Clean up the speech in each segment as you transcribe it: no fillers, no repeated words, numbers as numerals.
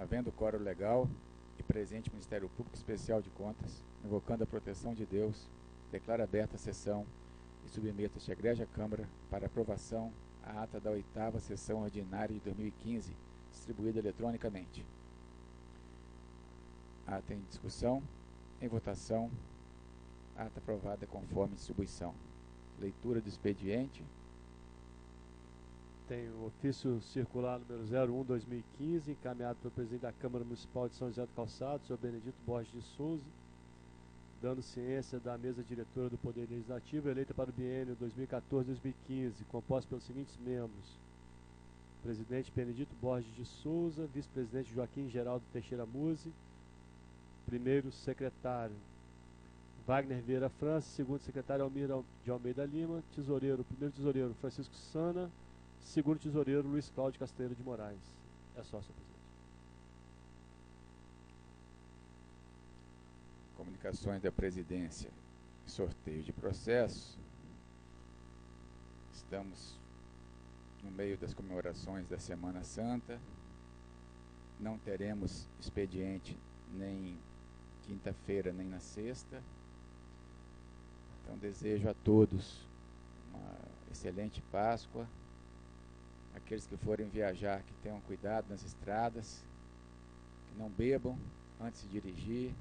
Havendo quórum legal e presente o Ministério Público Especial de Contas, invocando a proteção de Deus, declaro aberta a sessão e submeto esta Egrégia Câmara para aprovação a ata da 8ª sessão ordinária de 2015, distribuída eletronicamente. Ata em discussão, em votação, ata aprovada conforme distribuição. Leitura do expediente. Tem o ofício circular número 01/2015, encaminhado pelo presidente da Câmara Municipal de São José do Calçado, senhor Benedito Borges de Souza, dando ciência da mesa diretora do Poder Legislativo, eleita para o biênio 2014-2015, composta pelos seguintes membros: presidente Benedito Borges de Souza, vice-presidente Joaquim Geraldo Teixeira Musi, primeiro secretário Wagner Vieira França, segundo secretário Almir de Almeida Lima, tesoureiro, primeiro tesoureiro Francisco Sana, segundo tesoureiro Luiz Cláudio Castanheira de Moraes. É só, senhor presidente. Comunicações da presidência. Sorteio de processos. Estamos no meio das comemorações da Semana Santa. Não teremos expediente nem quinta-feira nem na sexta. Então desejo a todos uma excelente Páscoa. Aqueles que forem viajar, que tenham cuidado nas estradas, que não bebam antes de dirigir,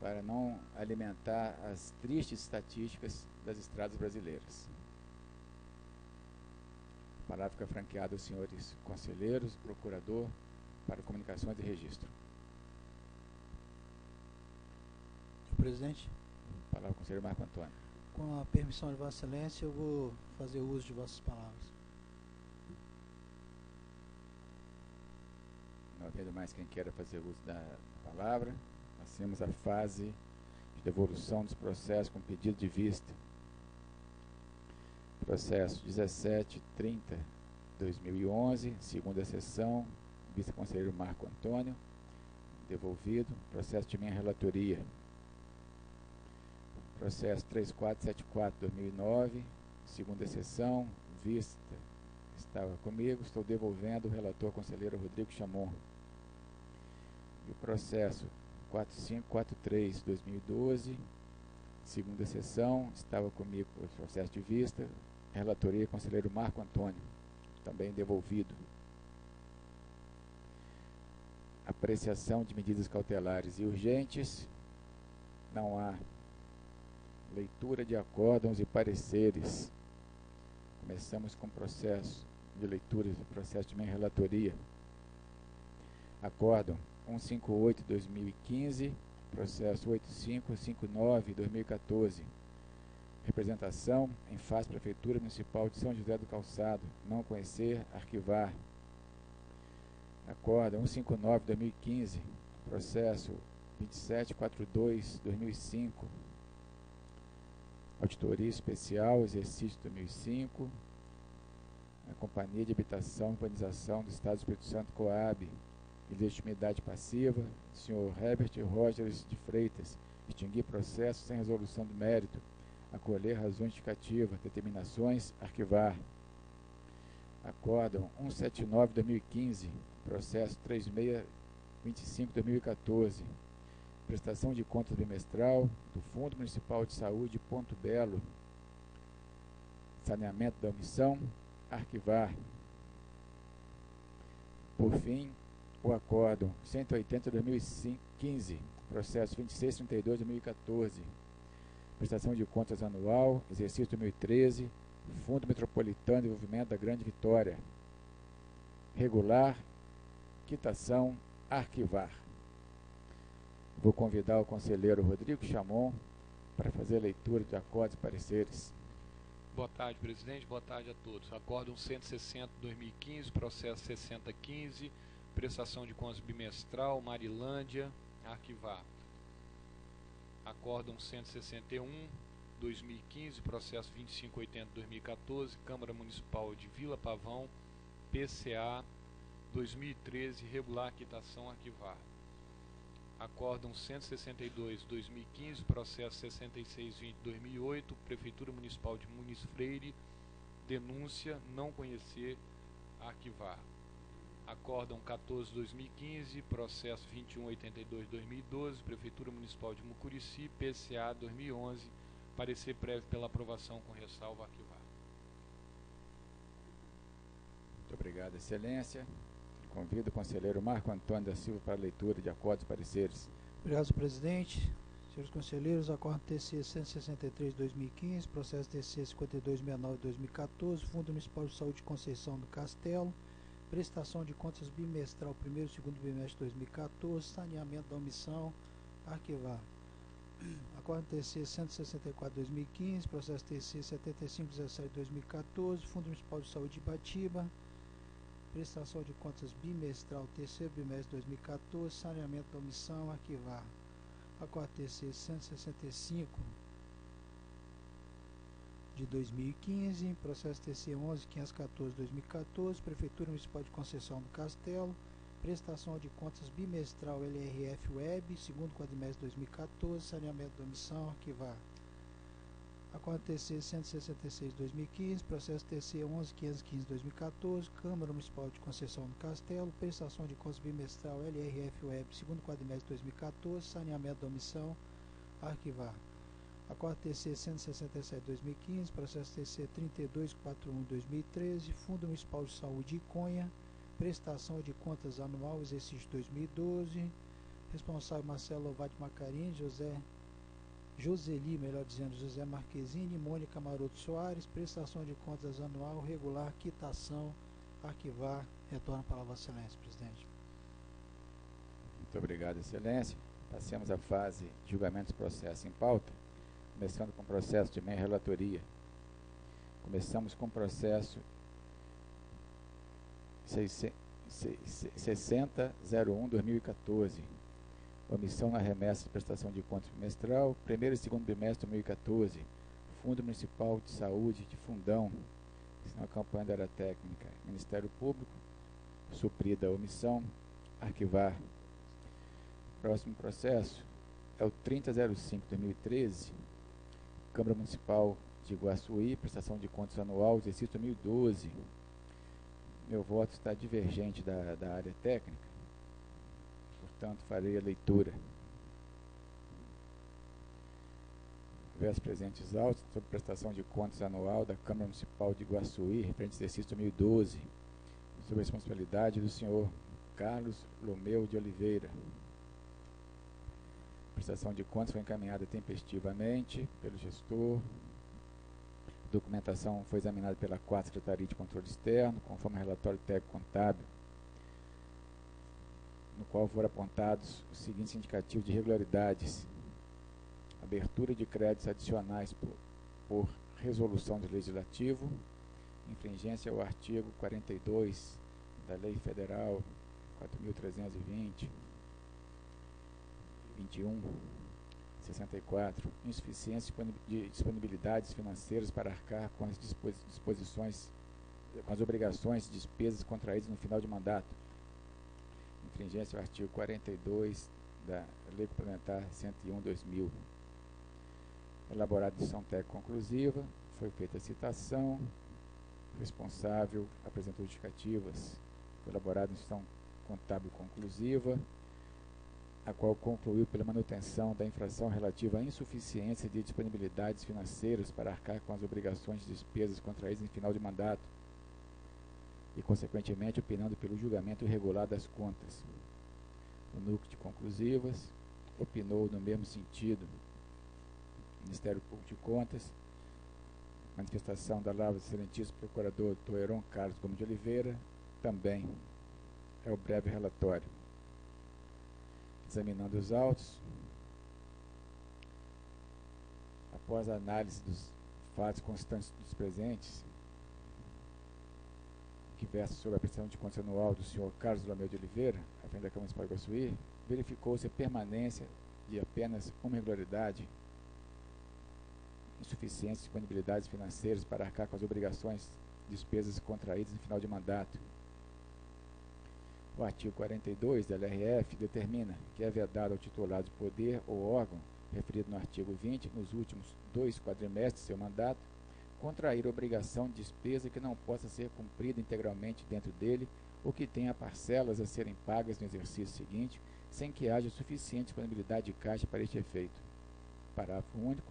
para não alimentar as tristes estatísticas das estradas brasileiras. A palavra fica franqueada aos senhores conselheiros, procurador, para comunicações e registro. Senhor presidente, Palavra ao conselheiro Marco Antônio. com a permissão de Vossa Excelência, eu vou fazer uso de vossas palavras. Não havendo mais quem queira fazer uso da palavra, passemos à fase de devolução dos processos com pedido de vista. Processo 1730/2011, segunda sessão, vice-conselheiro Marco Antônio, devolvido. Processo de minha relatoria. Processo 3474/2009, segunda sessão, vista estava comigo, estou devolvendo o relator conselheiro Rodrigo Chamon. E o processo 4543/2012, segunda sessão, estava comigo o processo de vista, relatoria conselheiro Marco Antônio, também devolvido. Apreciação de medidas cautelares e urgentes, não há. Leitura de acórdãos e pareceres. Começamos com o processo de leitura do processo de minha relatoria. Acórdão 158/2015, processo 8559/2014. Representação em face Prefeitura Municipal de São José do Calçado. Não conhecer, arquivar. Acórdão 159/2015, processo 2742/2005. Auditoria Especial, exercício 2005, a Companhia de Habitação e Urbanização do Estado do Espírito Santo, Coab, ilegitimidade passiva, senhor Herbert Rogers de Freitas, extinguir processo sem resolução do mérito, acolher razões justificativas, determinações, arquivar. Acórdão 179/2015, processo 3625/2014, prestação de contas bimestral do Fundo Municipal de Saúde Ponto Belo, saneamento da omissão, arquivar. Por fim, o acórdão 180/2015, processo 2632/2014, prestação de contas anual, exercício 2013, Fundo Metropolitano de Desenvolvimento da Grande Vitória, regular, quitação, arquivar. Vou convidar o conselheiro Rodrigo Chamon para fazer a leitura de acordos e pareceres. Boa tarde, presidente. Boa tarde a todos. Acórdão 160/2015, processo 6015, prestação de contas bimestral, Marilândia, arquivar. Acórdão 161/2015, processo 2580/2014, Câmara Municipal de Vila Pavão, PCA 2013, regular, quitação, arquivar. Acórdão 162/2015, processo 6620/2008, Prefeitura Municipal de Muniz Freire, denúncia, não conhecer, arquivar. Acórdão 14/2015, processo 2182/2012, Prefeitura Municipal de Mucurici, PCA 2011, parecer prévio pela aprovação com ressalva, arquivar. Muito obrigado, Excelência. Convido o conselheiro Marco Antônio da Silva para a leitura de acordos e pareceres. Obrigado, senhor presidente. Senhores conselheiros, acordo TC 163/2015, processo TC 5269/2014, Fundo Municipal de Saúde de Conceição do Castelo, prestação de contas bimestral, primeiro e segundo bimestre de 2014, saneamento da omissão, arquivar. Acordo TC 164/2015, processo TC 7517/2014, Fundo Municipal de Saúde de Ibatiba, prestação de contas bimestral, terceiro bimestre de 2014, saneamento da omissão, arquivar. Acordo TC 165 de 2015, processo TC 11.514/2014, Prefeitura Municipal de Conceição do Castelo, prestação de contas bimestral LRF Web, segundo quadrimestre de 2014, saneamento da omissão, arquivar. Acordo TC 166/2015, processo TC 11.515/2014, Câmara Municipal de Conceição do Castelo, prestação de contas bimestral LRF Web, segundo quadrimestre de 2014, saneamento da omissão, arquivar. Acordo TC 167/2015, processo TC 3241/2013, Fundo Municipal de Saúde Iconha, prestação de contas anual, exercício 2012, responsável Marcelo Lovati Macarini, Joseli Marquezine, Mônica Maroto Soares, prestação de contas anual, regular, quitação, arquivar. Retorno para Vossa Excelência, presidente. Muito obrigado, Excelência. Passemos à fase de julgamento dos processos em pauta, começando com o processo de meia-relatoria. Começamos com o processo 6001/2014, omissão na remessa de prestação de contas bimestral, primeiro e segundo bimestre de 2014, Fundo Municipal de Saúde de Fundão, na campanha da área técnica, Ministério Público, suprida a omissão, arquivar. Próximo processo é o 3005/2013, Câmara Municipal de Iguaçuí, prestação de contas anual, exercício 2012. Meu voto está divergente da área técnica, portanto farei a leitura. Versos presentes autos sobre prestação de contas anual da Câmara Municipal de Iguaçuí, referente ao exercício 2012, sob a responsabilidade do senhor Carlos Lomeu de Oliveira. A prestação de contas foi encaminhada tempestivamente pelo gestor. A documentação foi examinada pela 4ª Secretaria de Controle Externo, conforme o relatório técnico contábil, no qual foram apontados os seguintes indicativos de irregularidades: abertura de créditos adicionais por resolução do Legislativo, infringência ao artigo 42 da Lei Federal 4.320/21/64, insuficiência de disponibilidades financeiras para arcar com as disposições, com as obrigações e despesas contraídas no final de mandato, infringência ao artigo 42 da Lei Complementar 101/2000. Elaborada decisão técnica conclusiva, foi feita a citação, o responsável apresentou justificativas, foi elaborada decisão contábil conclusiva, a qual concluiu pela manutenção da infração relativa à insuficiência de disponibilidades financeiras para arcar com as obrigações e despesas contraídas em final de mandato e, consequentemente, opinando pelo julgamento irregular das contas. O núcleo de conclusivas opinou no mesmo sentido. Ministério Público de Contas, manifestação da Lavra do Excelentíssimo Procurador Dr. Heron Carlos Gomes de Oliveira, também é o breve relatório. Examinando os autos, após a análise dos fatos constantes dos presentes, que versam sobre a prestação de contas anual do senhor Carlos Lomeu de Oliveira, à frente da Câmara Municipal de Iguaçuí, verificou-se a permanência de apenas uma irregularidade, insuficiência de disponibilidades financeiras para arcar com as obrigações e despesas contraídas no final de mandato. O artigo 42 da LRF determina que é vedado ao titular de poder ou órgão, referido no artigo 20, nos últimos 2 quadrimestres de seu mandato, contrair obrigação de despesa que não possa ser cumprida integralmente dentro dele ou que tenha parcelas a serem pagas no exercício seguinte, sem que haja suficiente disponibilidade de caixa para este efeito. Parágrafo único.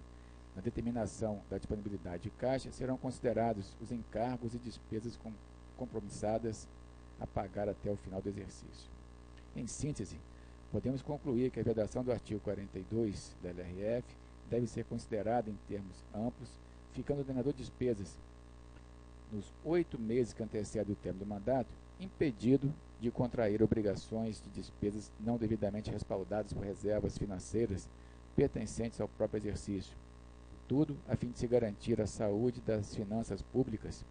Na determinação da disponibilidade de caixa serão considerados os encargos e despesas compromissadas a pagar até o final do exercício. Em síntese, podemos concluir que a vedação do artigo 42 da LRF deve ser considerada em termos amplos, ficando o ordenador de despesas, nos 8 meses que antecedem o término do mandato, impedido de contrair obrigações de despesas não devidamente respaldadas por reservas financeiras pertencentes ao próprio exercício. Tudo a fim de se garantir a saúde das finanças públicas,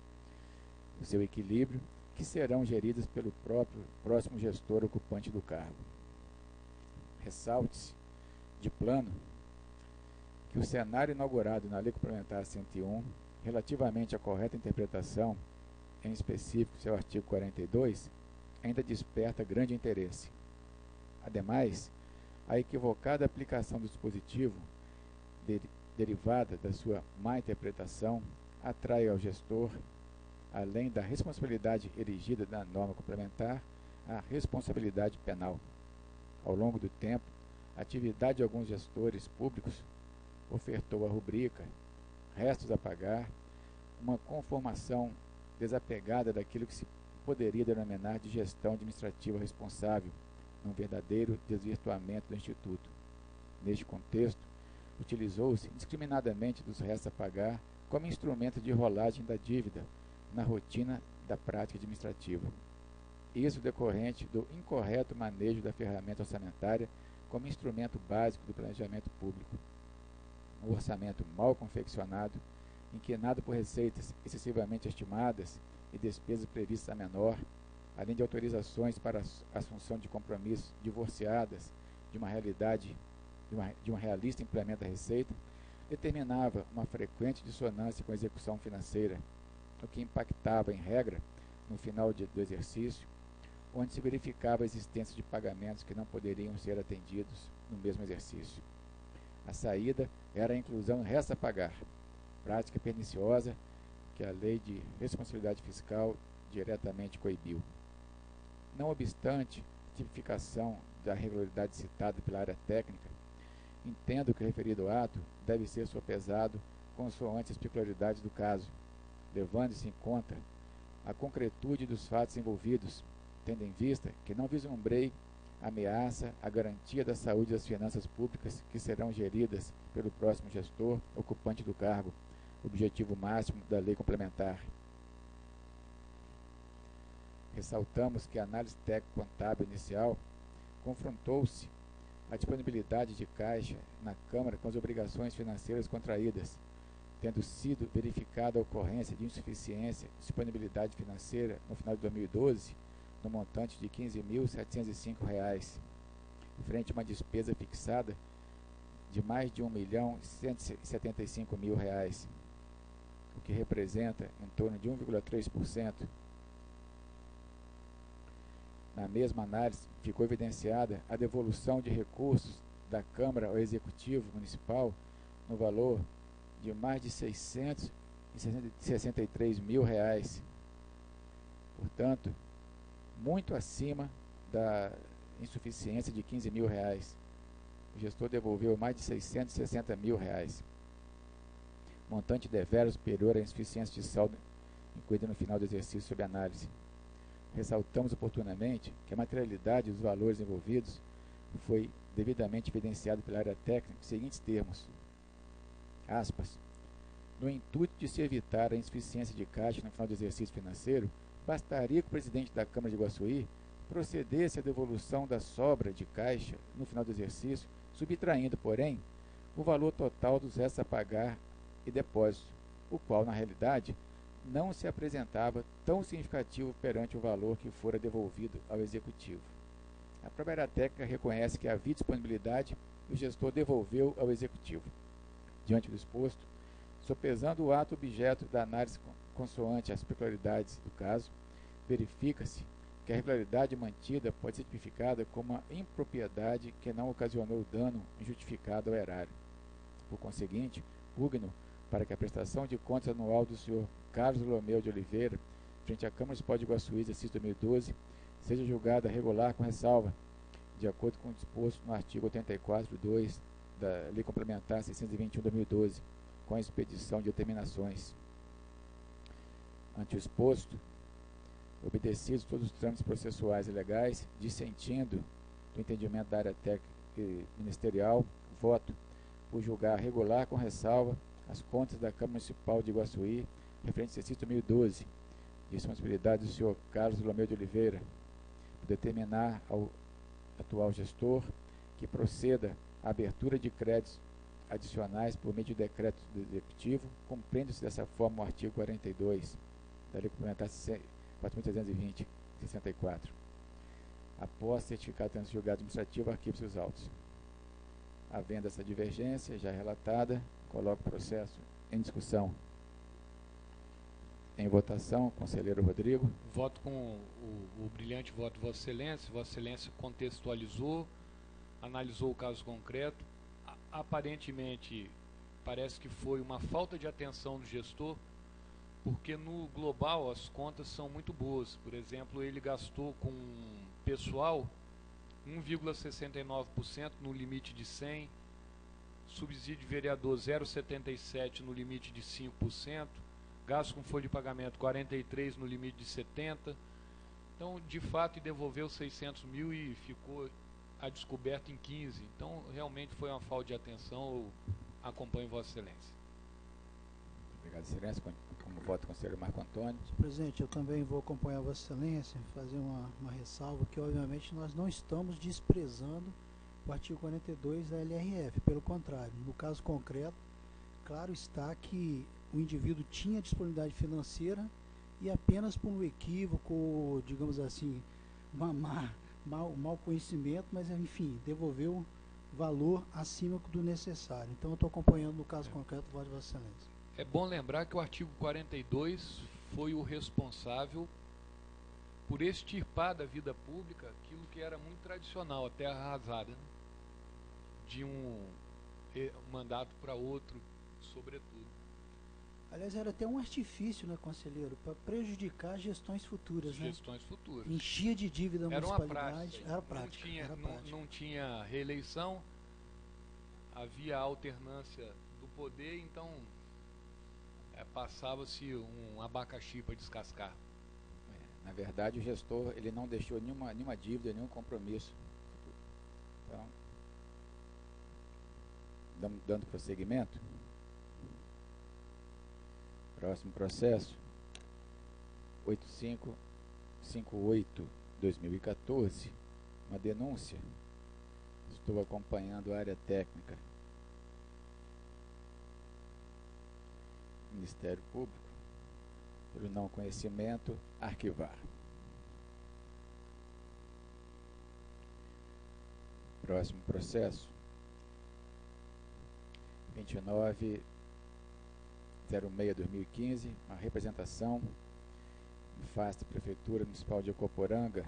o seu equilíbrio, que serão geridas pelo próximo gestor ocupante do cargo. Ressalte-se, de plano, que o cenário inaugurado na Lei Complementar 101, relativamente à correta interpretação, em específico seu artigo 42, ainda desperta grande interesse. Ademais, a equivocada aplicação do dispositivo, derivada da sua má interpretação, atrai ao gestor, além da responsabilidade erigida na norma complementar, a responsabilidade penal. Ao longo do tempo, a atividade de alguns gestores públicos ofertou a rubrica restos a pagar, uma conformação desapegada daquilo que se poderia denominar de gestão administrativa responsável, num verdadeiro desvirtuamento do Instituto. Neste contexto, utilizou-se indiscriminadamente dos restos a pagar como instrumento de rolagem da dívida na rotina da prática administrativa. Isso decorrente do incorreto manejo da ferramenta orçamentária como instrumento básico do planejamento público. Um orçamento mal confeccionado, inquinado por receitas excessivamente estimadas e despesas previstas a menor, além de autorizações para a assunção de compromissos divorciadas de uma realista implemento da receita, determinava uma frequente dissonância com a execução financeira, o que impactava, em regra, no final do exercício, onde se verificava a existência de pagamentos que não poderiam ser atendidos no mesmo exercício. A saída era a inclusão resta a pagar, prática perniciosa que a Lei de Responsabilidade Fiscal diretamente coibiu. Não obstante a tipificação da irregularidade citada pela área técnica, entendo que o referido ato deve ser sopesado consoante as peculiaridades do caso, levando-se em conta a concretude dos fatos envolvidos, tendo em vista que não vislumbrei ameaça à garantia da saúde das finanças públicas que serão geridas pelo próximo gestor ocupante do cargo, objetivo máximo da lei complementar. Ressaltamos que a análise técnico-contábil inicial confrontou-se a disponibilidade de caixa na Câmara com as obrigações financeiras contraídas, tendo sido verificada a ocorrência de insuficiência de disponibilidade financeira no final de 2012, no montante de R$ 15.705, frente a uma despesa fixada de mais de R$ 1.175.000, o que representa em torno de 1,3%. Na mesma análise, ficou evidenciada a devolução de recursos da Câmara ao Executivo Municipal no valor de mais de R$ 663.000, portanto, muito acima da insuficiência de R$ 15.000. O gestor devolveu mais de R$ 660.000, montante deveras superior à insuficiência de saldo incluída no final do exercício sob análise. Ressaltamos oportunamente que a materialidade dos valores envolvidos foi devidamente evidenciada pela área técnica nos seguintes termos. Aspas. No intuito de se evitar a insuficiência de caixa no final do exercício financeiro, bastaria que o presidente da Câmara de Iguaçuí procedesse à devolução da sobra de caixa no final do exercício, subtraindo, porém, o valor total dos restos a pagar e depósito, o qual, na realidade, não se apresentava tão significativo perante o valor que fora devolvido ao Executivo. A própria área técnica reconhece que havia disponibilidade e o gestor devolveu ao Executivo. Diante do exposto, sopesando o ato objeto da análise consoante as peculiaridades do caso, verifica-se que a irregularidade mantida pode ser tipificada como uma impropriedade que não ocasionou dano injustificado ao erário. Por conseguinte, pugno para que a prestação de contas anual do Sr. Carlos Romeu de Oliveira frente à Câmara Municipal de Iguaçuí, exercício 2012, seja julgada regular com ressalva, de acordo com o disposto no artigo 84.2 da Lei Complementar 621/2012, com a expedição de determinações. Ante o exposto, obedecidos todos os trâmites processuais e legais, dissentindo do entendimento da área técnica e ministerial, voto por julgar regular com ressalva as contas da Câmara Municipal de Iguaçuí, referente ao exercício 2012, de responsabilidade do senhor Carlos Lomeu de Oliveira, por determinar ao atual gestor que proceda à abertura de créditos adicionais por meio de decreto do executivo, cumprindo-se dessa forma o artigo 42 da Lei Complementar 4.320/64. Após certificado de julgado administrativo, arquive-se os autos. Havendo essa divergência já relatada, coloco o processo em discussão. Em votação, conselheiro Rodrigo. Voto com o brilhante voto de Vossa Excelência. Vossa Excelência contextualizou, analisou o caso concreto. Aparentemente, parece que foi uma falta de atenção do gestor, porque no global as contas são muito boas. Por exemplo, ele gastou com pessoal 1,69% no limite de 100%, subsídio de vereador 0,77% no limite de 5%, gasto com folha de pagamento 43% no limite de 70%. Então, de fato, devolveu 600 mil e ficou a descoberto em 15%. Então, realmente foi uma falta de atenção. Eu acompanho Vossa Excelência. Obrigado, Excelência. Como voto, conselheiro Marco Antônio. Senhor presidente, eu também vou acompanhar Vossa Excelência, fazer uma ressalva que, obviamente, nós não estamos desprezando o artigo 42 da LRF. Pelo contrário, no caso concreto, claro está que o indivíduo tinha disponibilidade financeira e apenas por um equívoco, digamos assim, mau conhecimento, mas enfim, devolveu valor acima do necessário. Então eu estou acompanhando no caso concreto o voto de Vossa Excelência. É bom lembrar que o artigo 42 foi o responsável por extirpar da vida pública aquilo que era muito tradicional, a terra arrasada, né? De um mandato para outro, sobretudo. Aliás, era até um artifício, né, conselheiro, para prejudicar gestões futuras, Gestões futuras. Enchia de dívida a municipalidade. Era prática. Não tinha reeleição, havia alternância do poder, então passava-se um abacaxi para descascar. Na verdade, o gestor ele não deixou nenhuma dívida, nenhum compromisso. Então, dando prosseguimento. Próximo processo, 8558/2014, uma denúncia. Estou acompanhando a área técnica. Ministério Público, pelo não conhecimento, arquivar. Próximo processo, 2906/2015, uma representação em face da Prefeitura Municipal de Ecoporanga,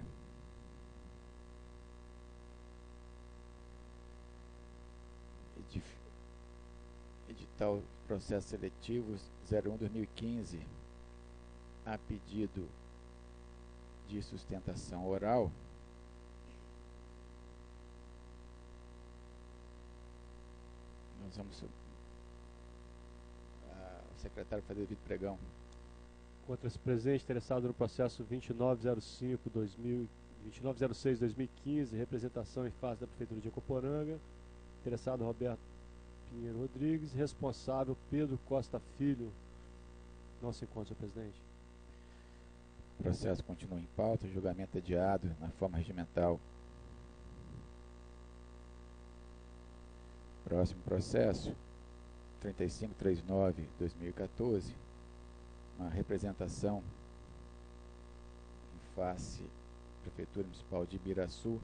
edital processo seletivo 01/2015, a pedido de sustentação oral, nós vamos o secretário fazer devido pregão. Contra-se presente, interessado no processo 2906/2015, representação em face da Prefeitura de Ecoporanga, interessado Roberto Pinheiro Rodrigues, responsável Pedro Costa Filho. Não se encontra, senhor presidente. O processo continua em pauta, julgamento adiado na forma regimental. Próximo processo, 3539/2014, uma representação em face da Prefeitura Municipal de Ibiraçu,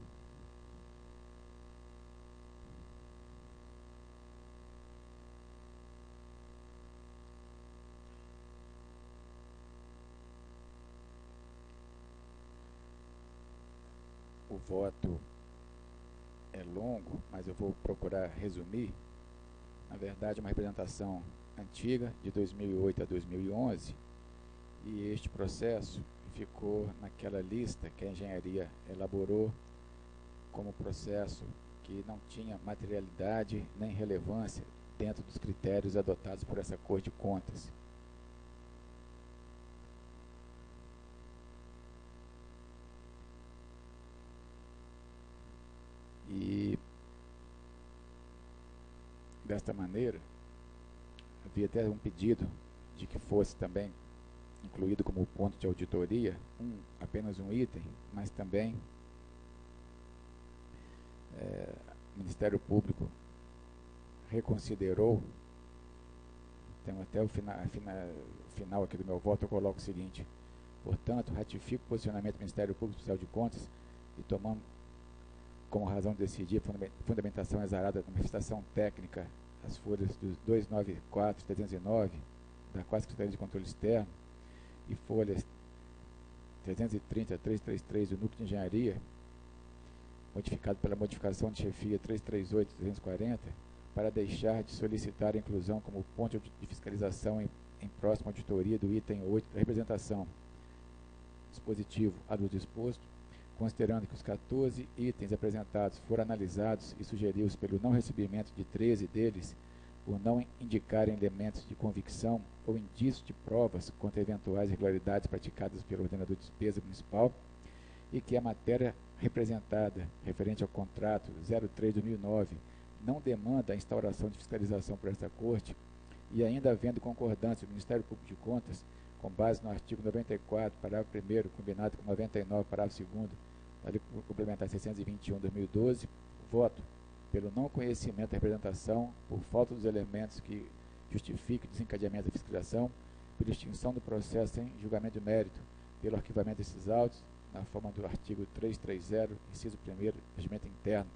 o voto é longo, mas eu vou procurar resumir. Na verdade, é uma representação antiga, de 2008 a 2011, E este processo ficou naquela lista que a engenharia elaborou como processo que não tinha materialidade nem relevância dentro dos critérios adotados por essa Corte de Contas. E desta maneira, havia até um pedido de que fosse também incluído como ponto de auditoria apenas um item, mas também o Ministério Público reconsiderou. Tem até o final aqui do meu voto, eu coloco o seguinte: portanto, ratifico o posicionamento do Ministério Público Especial de Contas e tomando como razão de decidir fundamentação exarada da manifestação técnica as folhas dos 294 e 309 da 4 Secretaria de Controle Externo e folhas 330 a 333 do Núcleo de Engenharia, modificado pela modificação de chefia 338 e 340, para deixar de solicitar a inclusão como ponto de fiscalização em próxima auditoria do item 8 da representação. Dispositivo a do disposto, considerando que os 14 itens apresentados foram analisados e sugeridos pelo não recebimento de 13 deles, por não indicarem elementos de convicção ou indícios de provas contra eventuais irregularidades praticadas pelo ordenador de despesa municipal, e que a matéria representada, referente ao contrato 03/2009, não demanda a instauração de fiscalização por esta Corte, e ainda havendo concordância do Ministério Público de Contas, com base no artigo 94, parágrafo 1º, combinado com 99, parágrafo 2º, da Lei Complementar 621/2012, voto pelo não conhecimento da representação, por falta dos elementos que justifiquem o desencadeamento da fiscalização, pela extinção do processo sem julgamento de mérito, pelo arquivamento desses autos, na forma do artigo 330, inciso 1º, Regimento Interno,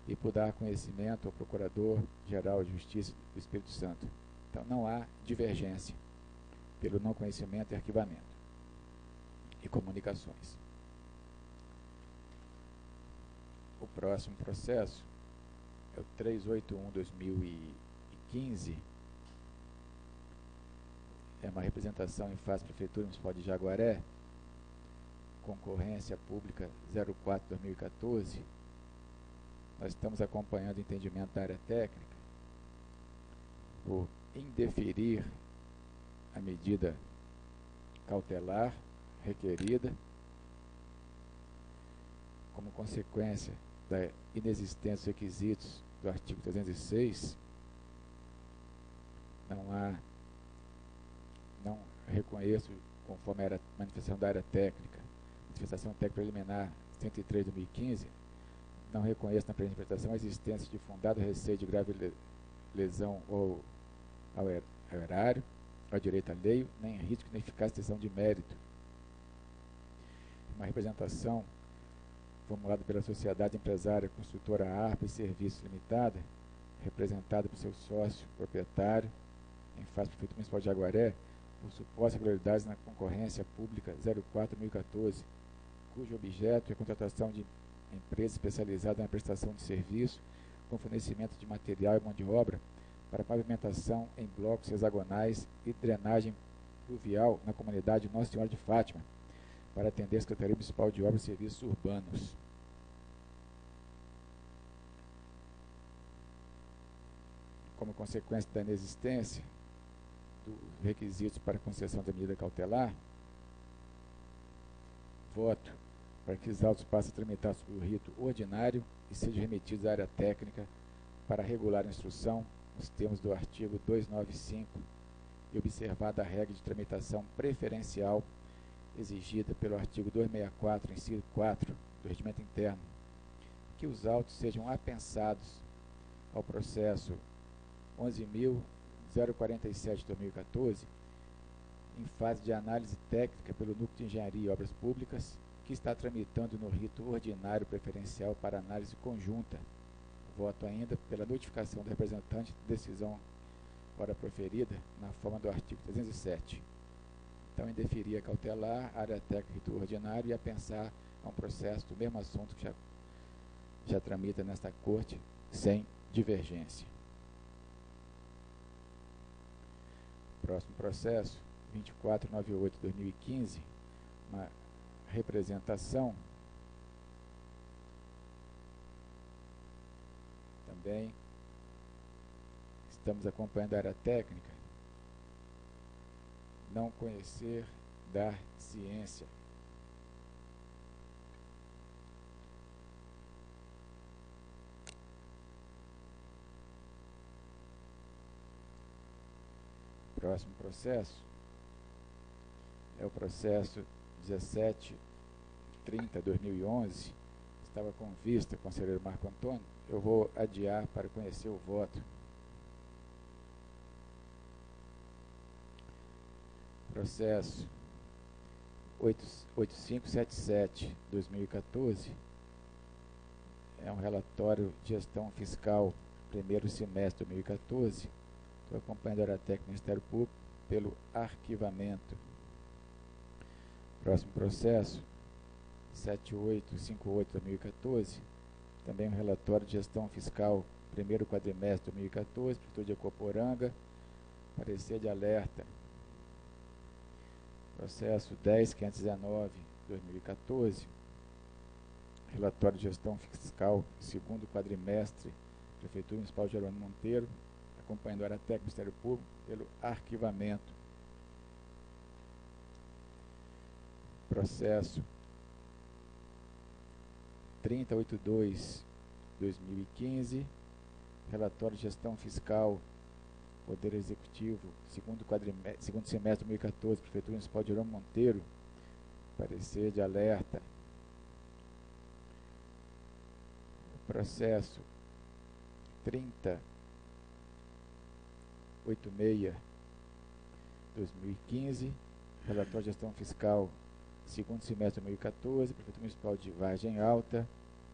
e por dar conhecimento ao Procurador-Geral de Justiça do Espírito Santo. Então, não há divergência pelo não conhecimento e arquivamento e comunicações. O próximo processo é o 381/2015, é uma representação em face da Prefeitura Municipal de Jaguaré, concorrência pública 04/2014. Nós estamos acompanhando o entendimento da área técnica por indeferir a medida cautelar requerida como consequência da inexistência dos requisitos do artigo 306. Não reconheço, conforme era a manifestação da área técnica, manifestação técnica preliminar 103/2015, não reconheço na presente interpretação a existência de fundado receio de grave lesão ao erário, ao direito alheio, nem risco de ineficaz extensão de mérito. Uma representação formulada pela Sociedade Empresária Construtora ARPA e Serviços Limitada, representada por seu sócio proprietário, em face do Prefeito Municipal de Jaguaré, por supostas irregularidades na concorrência pública 04/2014, cujo objeto é a contratação de empresa especializada na prestação de serviço com fornecimento de material e mão de obra para pavimentação em blocos hexagonais e drenagem pluvial na comunidade Nossa Senhora de Fátima, para atender a Secretaria Municipal de Obras e Serviços Urbanos. Como consequência da inexistência dos requisitos para concessão da medida cautelar, voto para que os autos passem a tramitar sob o rito ordinário e sejam remetidos à área técnica para regular a instrução nos termos do artigo 295 e observada a regra de tramitação preferencial exigida pelo artigo 264, inciso 4 do Regimento Interno, que os autos sejam apensados ao processo 11.047/2014, em fase de análise técnica pelo Núcleo de Engenharia e Obras Públicas, que está tramitando no rito ordinário preferencial para análise conjunta. Voto ainda pela notificação do representante de decisão ora proferida na forma do artigo 307. Então, indeferir a cautelar, área técnica, rito ordinário, e a pensar a um processo do mesmo assunto que já tramita nesta Corte sem divergência. Próximo processo, 2498/2015, uma representação. Também estamos acompanhando a área técnica. Não conhecer, dar ciência. Próximo processo é o processo 1730/2011. Estava com vista, conselheiro Marco Antônio. Eu vou adiar para conhecer o voto. Processo 8577/2014 é um relatório de gestão fiscal primeiro semestre de 2014. Estou acompanhando a área técnica do Ministério Público pelo arquivamento. Próximo processo 7858/2014, também um relatório de gestão fiscal primeiro quadrimestre de 2014, Prefeitura de Acoporanga, parecer de alerta. Processo 10519/2014, relatório de gestão fiscal segundo quadrimestre, Prefeitura Municipal de Jerônimo Monteiro, acompanhando a área técnica do Ministério Público pelo arquivamento. Processo 3082/2015, relatório de gestão fiscal, Poder Executivo, segundo semestre de 2014, Prefeitura Municipal de Jerônimo Monteiro, parecer de alerta. Processo 3086/2015, relatório de gestão fiscal, segundo semestre de 2014, Prefeitura Municipal de Vargem Alta,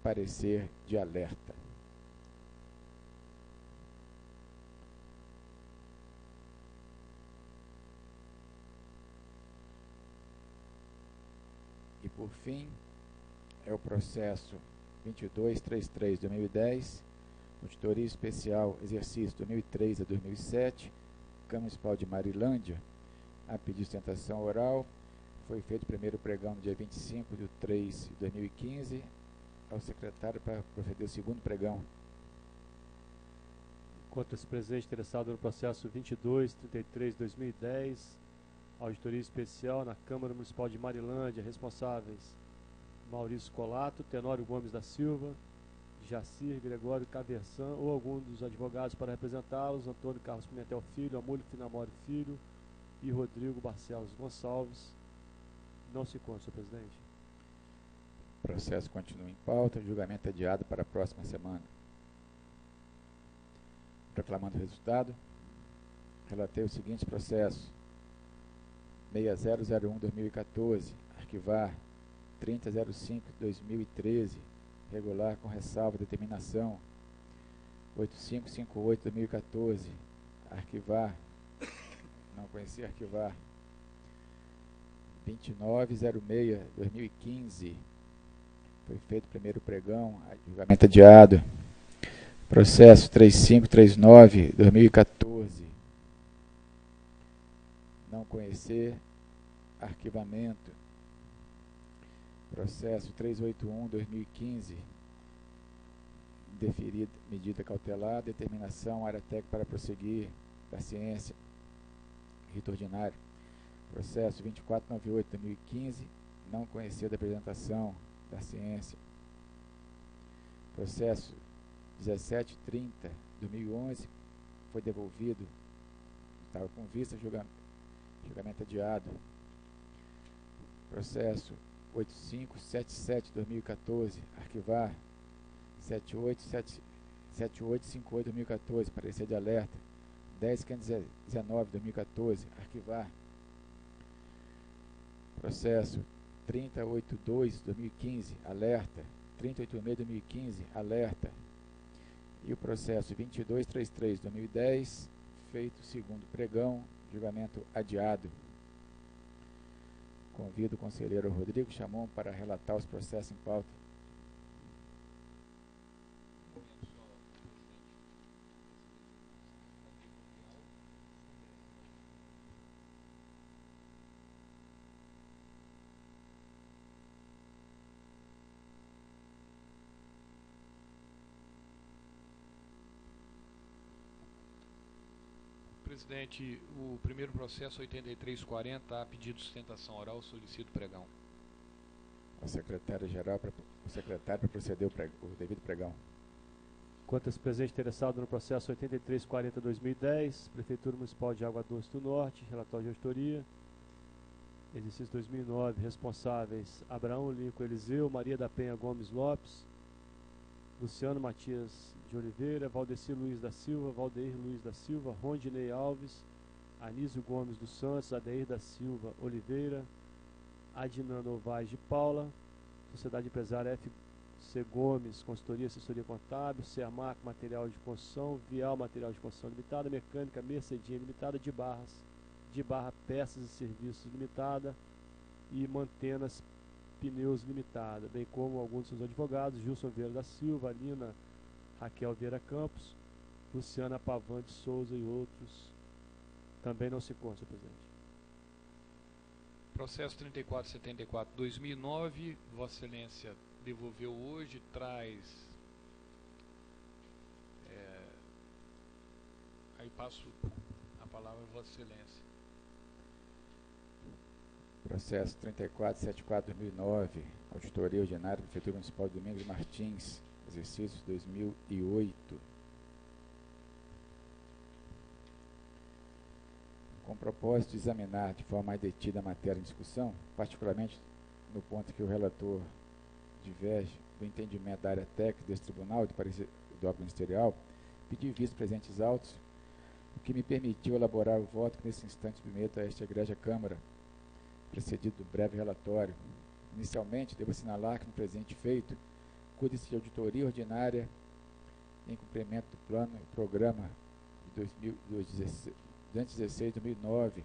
parecer de alerta. E por fim, é o processo 2233/2010, Auditoria Especial, exercício 2003 a 2007, Câmara Municipal de Marilândia, a pedido de sustentação oral. Foi feito o primeiro pregão no dia 25/3/2015, ao secretário para proceder o segundo pregão. Encontra-se presente interessado no processo 2233/2010, Auditoria Especial na Câmara Municipal de Marilândia, responsáveis Maurício Colato, Tenório Gomes da Silva, Jacir Gregório Caversan ou algum dos advogados para representá-los, Antônio Carlos Pimentel Filho, Amúlio Finamori Filho e Rodrigo Barcelos Gonçalves. Não se encontra, senhor presidente. O processo continua em pauta, julgamento adiado para a próxima semana. Proclamando o resultado, relatei o seguinte processo: 6001/2014, arquivar 3005/2013, regular com ressalva de determinação. 8558/2014, arquivar, não conhecia, arquivar. 2906/2015, foi feito o primeiro pregão, julgamento adiado. Processo 3539/2014, não conhecer, arquivamento. Processo 381/2015, deferida medida cautelar, determinação, área técnica para prosseguir da ciência, rito ordinário. Processo 2498/2015, não conhecer da apresentação da ciência. Processo 1730/2011, foi devolvido, estava com vista, julgamento adiado. Processo 8577/2014, arquivar. 7858/2014, parecer de alerta. 10519/2014, arquivar. Processo 3082/2015, alerta. 3086/2015, alerta. E o processo 2233/2010, feito o segundo pregão, julgamento adiado. Convido o conselheiro Rodrigo Chamon para relatar os processos em pauta. presidente, o primeiro processo 8340, a pedido de sustentação oral, solicito pregão. O secretário-geral, o secretário para proceder o devido pregão. Quanto a esse presente interessado no processo 8340-2010, Prefeitura Municipal de Água Doce do Norte, relatório de auditoria, exercício 2009, responsáveis Abraão Lincoln Eliseu, Maria da Penha Gomes Lopes, Luciano Matias de Oliveira, Valdeci Luiz da Silva, Valdeir Luiz da Silva, Rondinei Alves, Anísio Gomes dos Santos, Adeir da Silva Oliveira, Adnan Novaes de Paula, Sociedade Empresária FC Gomes, Consultoria e Assessoria Contábil, Cermac Material de Construção, Vial Material de Construção Limitada, Mecânica Mercedinha Limitada, de Barra Peças e Serviços Limitada e Mantenas Pneus Limitada, bem como alguns de seus advogados, Gilson Vieira da Silva, Alina Raquel Vieira Campos, Luciana Pavan de Souza e outros. Também não se consta, presidente. Processo 3474-2009, Vossa Excelência devolveu hoje, traz... aí passo a palavra a Vossa Excelência. Processo 3474-2009, Auditoria Ordinária, Prefeitura Municipal de Domingos Martins, exercício 2008. Com o propósito de examinar de forma mais detida a matéria em discussão, particularmente no ponto que o relator diverge do entendimento da área técnica deste tribunal e do parecer do órgão ministerial, pedi visto presentes autos, o que me permitiu elaborar o voto que nesse instante submeto a esta egrégia Câmara, precedido do breve relatório. Inicialmente, devo assinalar que no presente feito, cuida-se de auditoria ordinária em cumprimento do plano e programa de 2016-2009,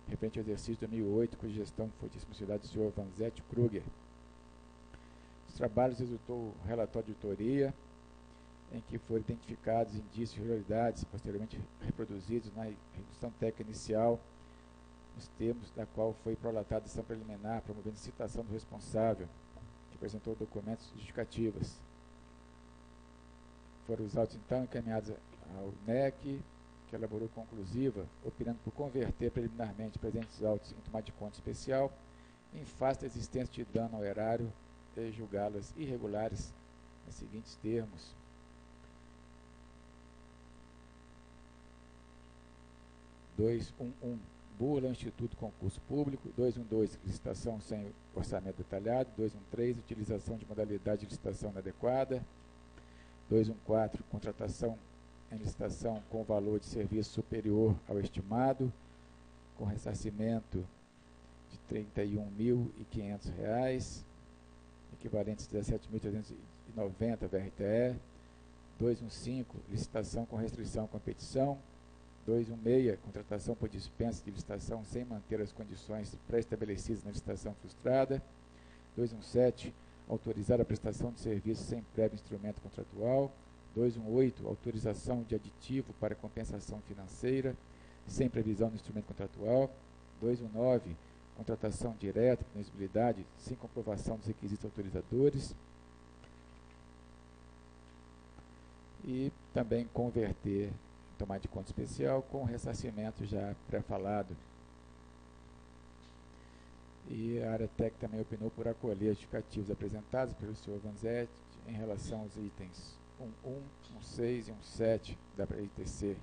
referente ao exercício 2008, cuja gestão foi disponibilizada do senhor Vanzetti Kruger. Os trabalhos resultou o relatório de auditoria, em que foram identificados indícios de irregularidades, posteriormente reproduzidos na redução técnica inicial, nos termos da qual foi prolatada a ação preliminar, promovendo citação do responsável, que apresentou documentos justificativas. Foram os autos, então, encaminhados ao NEC, que elaborou conclusiva, opinando por converter preliminarmente presentes autos em tomada de conta especial, em face da existência de dano ao erário, e julgá-las irregulares, nos seguintes termos. Burla ao Instituto Concurso Público. 212, licitação sem orçamento detalhado. 213, utilização de modalidade de licitação inadequada. 214, contratação em licitação com valor de serviço superior ao estimado, com ressarcimento de R$ 31.500, equivalentes a R$ 17.390 VRTE. 215, licitação com restrição à competição. 216, contratação por dispensa de licitação sem manter as condições pré-estabelecidas na licitação frustrada. 217, autorizar a prestação de serviço sem prévio instrumento contratual. 218, autorização de aditivo para compensação financeira sem previsão do instrumento contratual. 219, contratação direta por inexigibilidade sem comprovação dos requisitos autorizadores. E também converter tomada de conta especial com ressarcimento já pré-falado. E a área técnica também opinou por acolher justificativos apresentados pelo senhor Vanzetti em relação aos itens 11, 16 e 17 da ITC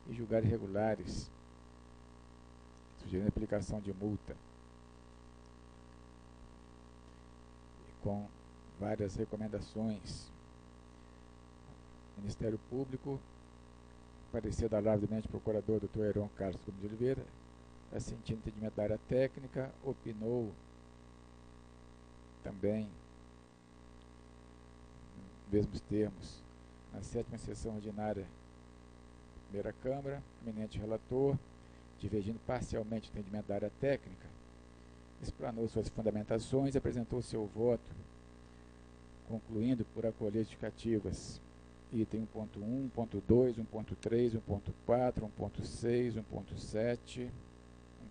e julgar irregulares, sugerindo a aplicação de multa, com várias recomendações. Ministério Público, parecer da Lavra do Eminente Procurador Dr. Heron Carlos Gomes de Oliveira, assentindo entendimento da área técnica, opinou também, nos mesmos termos, na 7ª sessão ordinária da Primeira Câmara, eminente relator, divergindo parcialmente do entendimento da área técnica, explanou suas fundamentações e apresentou seu voto, concluindo por acolher justificativas item 1.1, 1.2, 1.3, 1.4, 1.6, 1.7,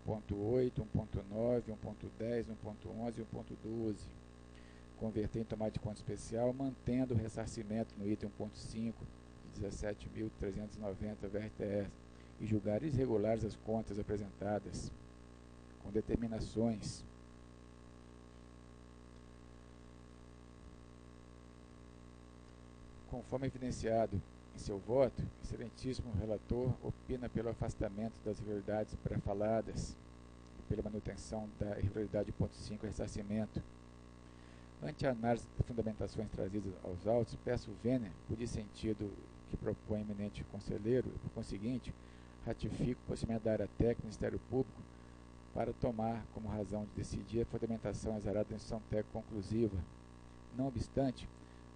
1.8, 1.9, 1.10, 1.11 e 1.12. Converter em tomada de conta especial, mantendo o ressarcimento no item 1.5 de 17.390 VRTE, e julgar irregulares as contas apresentadas, com determinações conforme evidenciado em seu voto, excelentíssimo relator opina pelo afastamento das irregularidades pré-faladas e pela manutenção da irregularidade ponto 5, ressarcimento. Ante a análise das fundamentações trazidas aos autos, peço vênia o dissentido que propõe o eminente conselheiro e, por conseguinte, ratifico o procedimento da área técnica do Ministério Público para tomar como razão de decidir a fundamentação exarada da instrução técnica conclusiva. Não obstante,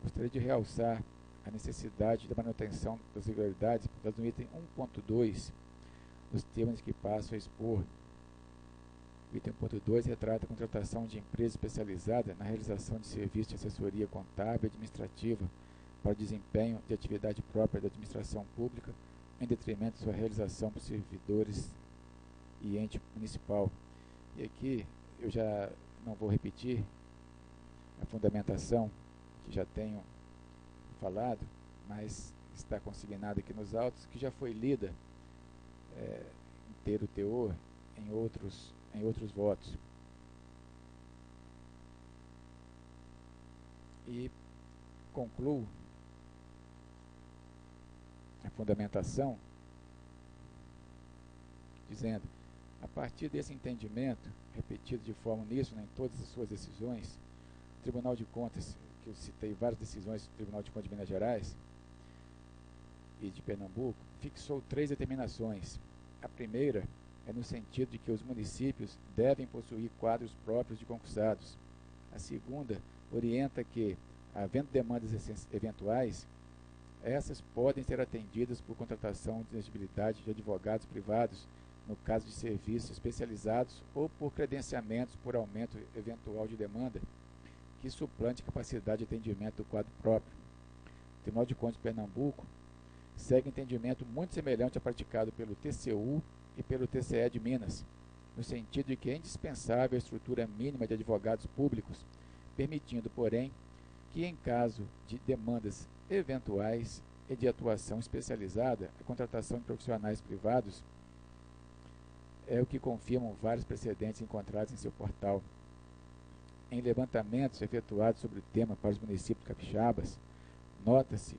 gostaria de realçar a necessidade da manutenção das irregularidades no item 1.2 dos termos que passo a expor. O item 1.2 retrata a contratação de empresa especializada na realização de serviços de assessoria contábil e administrativa para o desempenho de atividade própria da administração pública, em detrimento de sua realização por servidores e ente municipal. E aqui eu já não vou repetir a fundamentação que já tenho falado, mas está consignada aqui nos autos, que já foi lida inteiro o teor em outros votos. E concluo a fundamentação dizendo: a partir desse entendimento, repetido de forma uníssona em todas as suas decisões, o Tribunal de Contas, que eu citei várias decisões do Tribunal de Contas de Minas Gerais e de Pernambuco, fixou 3 determinações. A primeira é no sentido de que os municípios devem possuir quadros próprios de concursados. A segunda orienta que, havendo demandas eventuais, essas podem ser atendidas por contratação de elegibilidade de advogados privados, no caso de serviços especializados, ou por credenciamentos por aumento eventual de demanda, que suplante a capacidade de atendimento do quadro próprio. O Tribunal de Contas de Pernambuco segue entendimento muito semelhante ao praticado pelo TCU e pelo TCE de Minas, no sentido de que é indispensável a estrutura mínima de advogados públicos, permitindo, porém, que em caso de demandas eventuais e de atuação especializada, a contratação de profissionais privados é o que confirmam vários precedentes encontrados em seu portal. Em levantamentos efetuados sobre o tema para os municípios capixabas, nota-se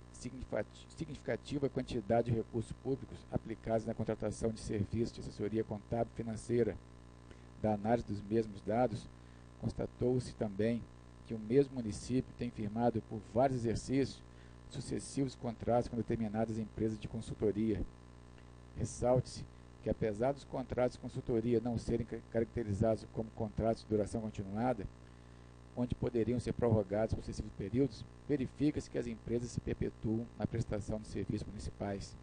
significativa quantidade de recursos públicos aplicados na contratação de serviços de assessoria contábil e financeira. Da análise dos mesmos dados, constatou-se também que o mesmo município tem firmado por vários exercícios sucessivos contratos com determinadas empresas de consultoria. Ressalte-se que, apesar dos contratos de consultoria não serem caracterizados como contratos de duração continuada, onde poderiam ser prorrogados por sucessivos períodos, verifica-se que as empresas se perpetuam na prestação de serviços municipais.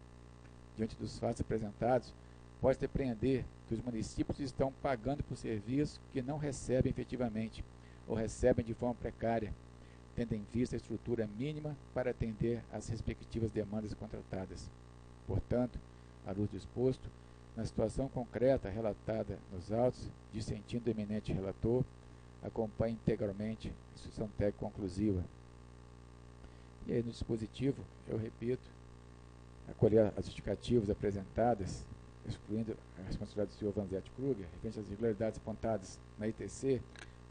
Diante dos fatos apresentados, pode-se depreender que os municípios estão pagando por serviços que não recebem efetivamente, ou recebem de forma precária, tendo em vista a estrutura mínima para atender às respectivas demandas contratadas. Portanto, à luz do exposto, na situação concreta relatada nos autos, dissentindo o eminente relator, acompanhe integralmente a instrução técnica conclusiva. E aí no dispositivo, eu repito, acolher as justificativas apresentadas, excluindo a responsabilidade do senhor Vanzetti Kruger, referente às irregularidades apontadas na ITC,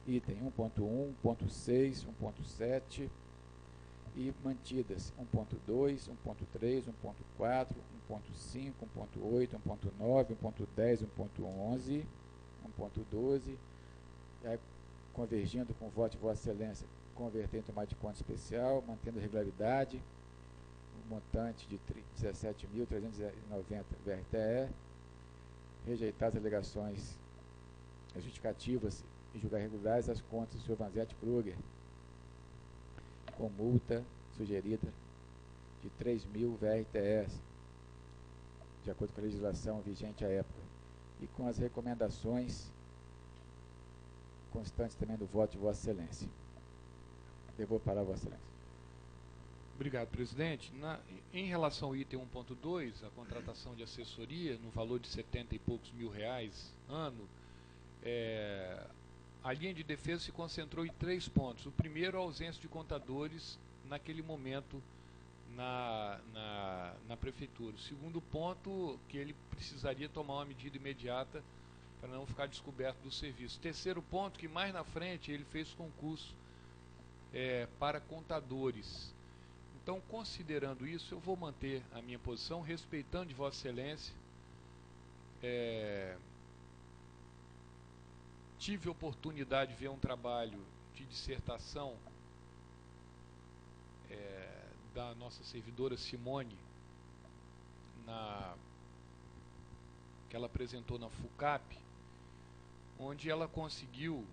item 1.1, 1.6, 1.7 e mantidas 1.2, 1.3, 1.4, 1.5, 1.8, 1.9, 1.10, 1.11, 1.12, convergindo com o voto de Vossa Excelência, converter em tomada de conta especial, mantendo a regularidade, o montante de 17.390 VRTE, rejeitar as alegações justificativas e julgar regulares as contas do Sr. Vanzetti Kruger, com multa sugerida de 3.000 VRTEs, de acordo com a legislação vigente à época, e com as recomendações constantes também do voto de Vossa Excelência. Devolvo a palavra a Vossa Excelência. Obrigado, presidente. Em relação ao item 1.2, a contratação de assessoria no valor de 70 e poucos mil reais ano, a linha de defesa se concentrou em 3 pontos. O primeiro, a ausência de contadores naquele momento na prefeitura. O segundo ponto, que ele precisaria tomar uma medida imediata para não ficar descoberto do serviço. Terceiro ponto, que mais na frente ele fez concurso para contadores. Então, considerando isso, eu vou manter a minha posição, respeitando de Vossa Excelência. Tive oportunidade de ver um trabalho de dissertação da nossa servidora Simone, que ela apresentou na FUCAP, onde ela conseguiu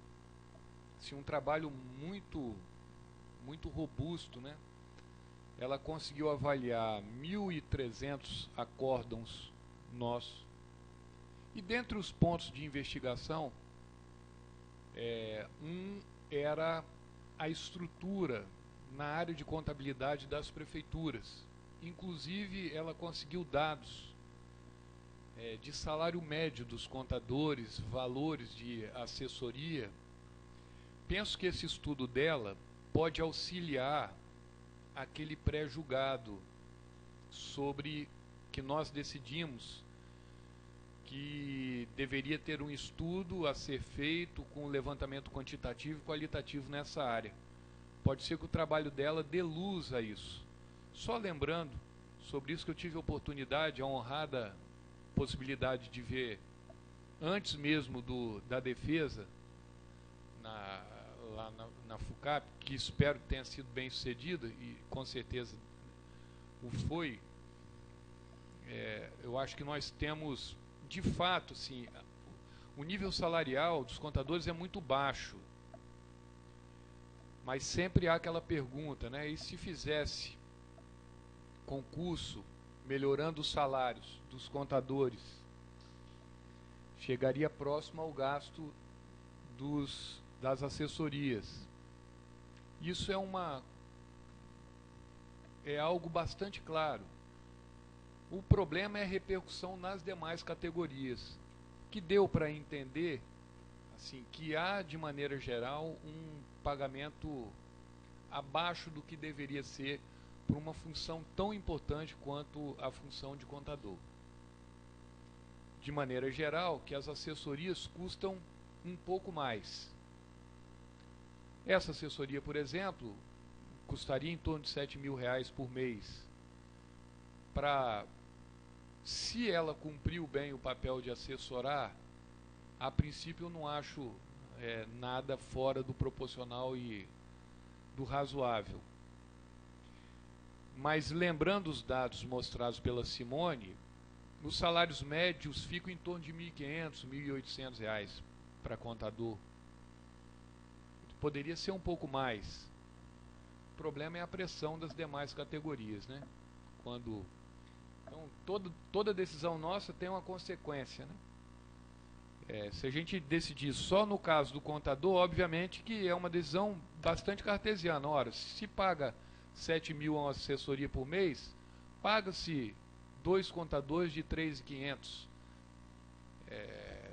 um trabalho muito robusto, né? Ela conseguiu avaliar 1.300 acórdãos nossos, e dentre os pontos de investigação, era a estrutura na área de contabilidade das prefeituras. Inclusive, ela conseguiu dados de salário médio dos contadores, valores de assessoria. Penso que esse estudo dela pode auxiliar aquele pré-julgado sobre que nós decidimos que deveria ter um estudo a ser feito com levantamento quantitativo e qualitativo nessa área. Pode ser que o trabalho dela dê luz a isso. Só lembrando, sobre isso que eu tive a oportunidade, a honrada possibilidade de ver, antes mesmo da defesa, lá na FUCAP, que espero que tenha sido bem sucedida, e com certeza o foi. Eu acho que nós temos, de fato, sim, o nível salarial dos contadores é muito baixo. Mas sempre há aquela pergunta, né? E se fizesse concurso melhorando os salários dos contadores, chegaria próximo ao gasto das assessorias. Isso é algo bastante claro. O problema é a repercussão nas demais categorias, que deu para entender assim, que há, de maneira geral, um pagamento abaixo do que deveria ser por uma função tão importante quanto a função de contador. De maneira geral, que as assessorias custam um pouco mais. Essa assessoria, por exemplo, custaria em torno de R$7.000 por mês. Se ela cumpriu bem o papel de assessorar, a princípio eu não acho nada fora do proporcional e do razoável. Mas lembrando os dados mostrados pela Simone, os salários médios ficam em torno de R$1.500, R$1.800 para contador. Poderia ser um pouco mais. O problema é a pressão das demais categorias, né? Então, toda decisão nossa tem uma consequência, né? Se a gente decidir só no caso do contador, obviamente que é uma decisão bastante cartesiana. Ora, se paga 7.000 a uma assessoria por mês, paga-se 2 contadores de 3.500.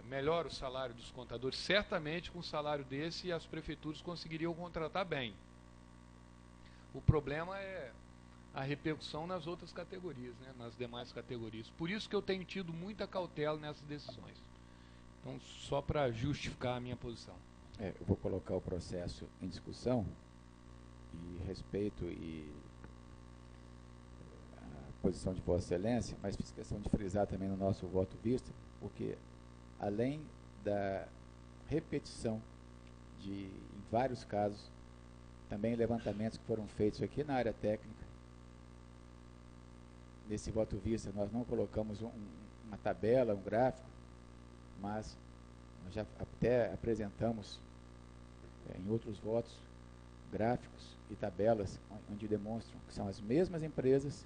Melhora o salário dos contadores. Certamente com um salário desse as prefeituras conseguiriam contratar bem. O problema é a repercussão nas outras categorias, né, nas demais categorias. Por isso que eu tenho tido muita cautela nessas decisões. Então, só para justificar a minha posição. Eu vou colocar o processo em discussão e respeito a posição de Vossa Excelência, mas fiz questão de frisar também no nosso voto vista, porque além da repetição em vários casos, também levantamentos que foram feitos aqui na área técnica, nesse voto vista nós não colocamos uma tabela, um gráfico, mas nós já até apresentamos em outros votos gráficos e tabelas onde demonstram que são as mesmas empresas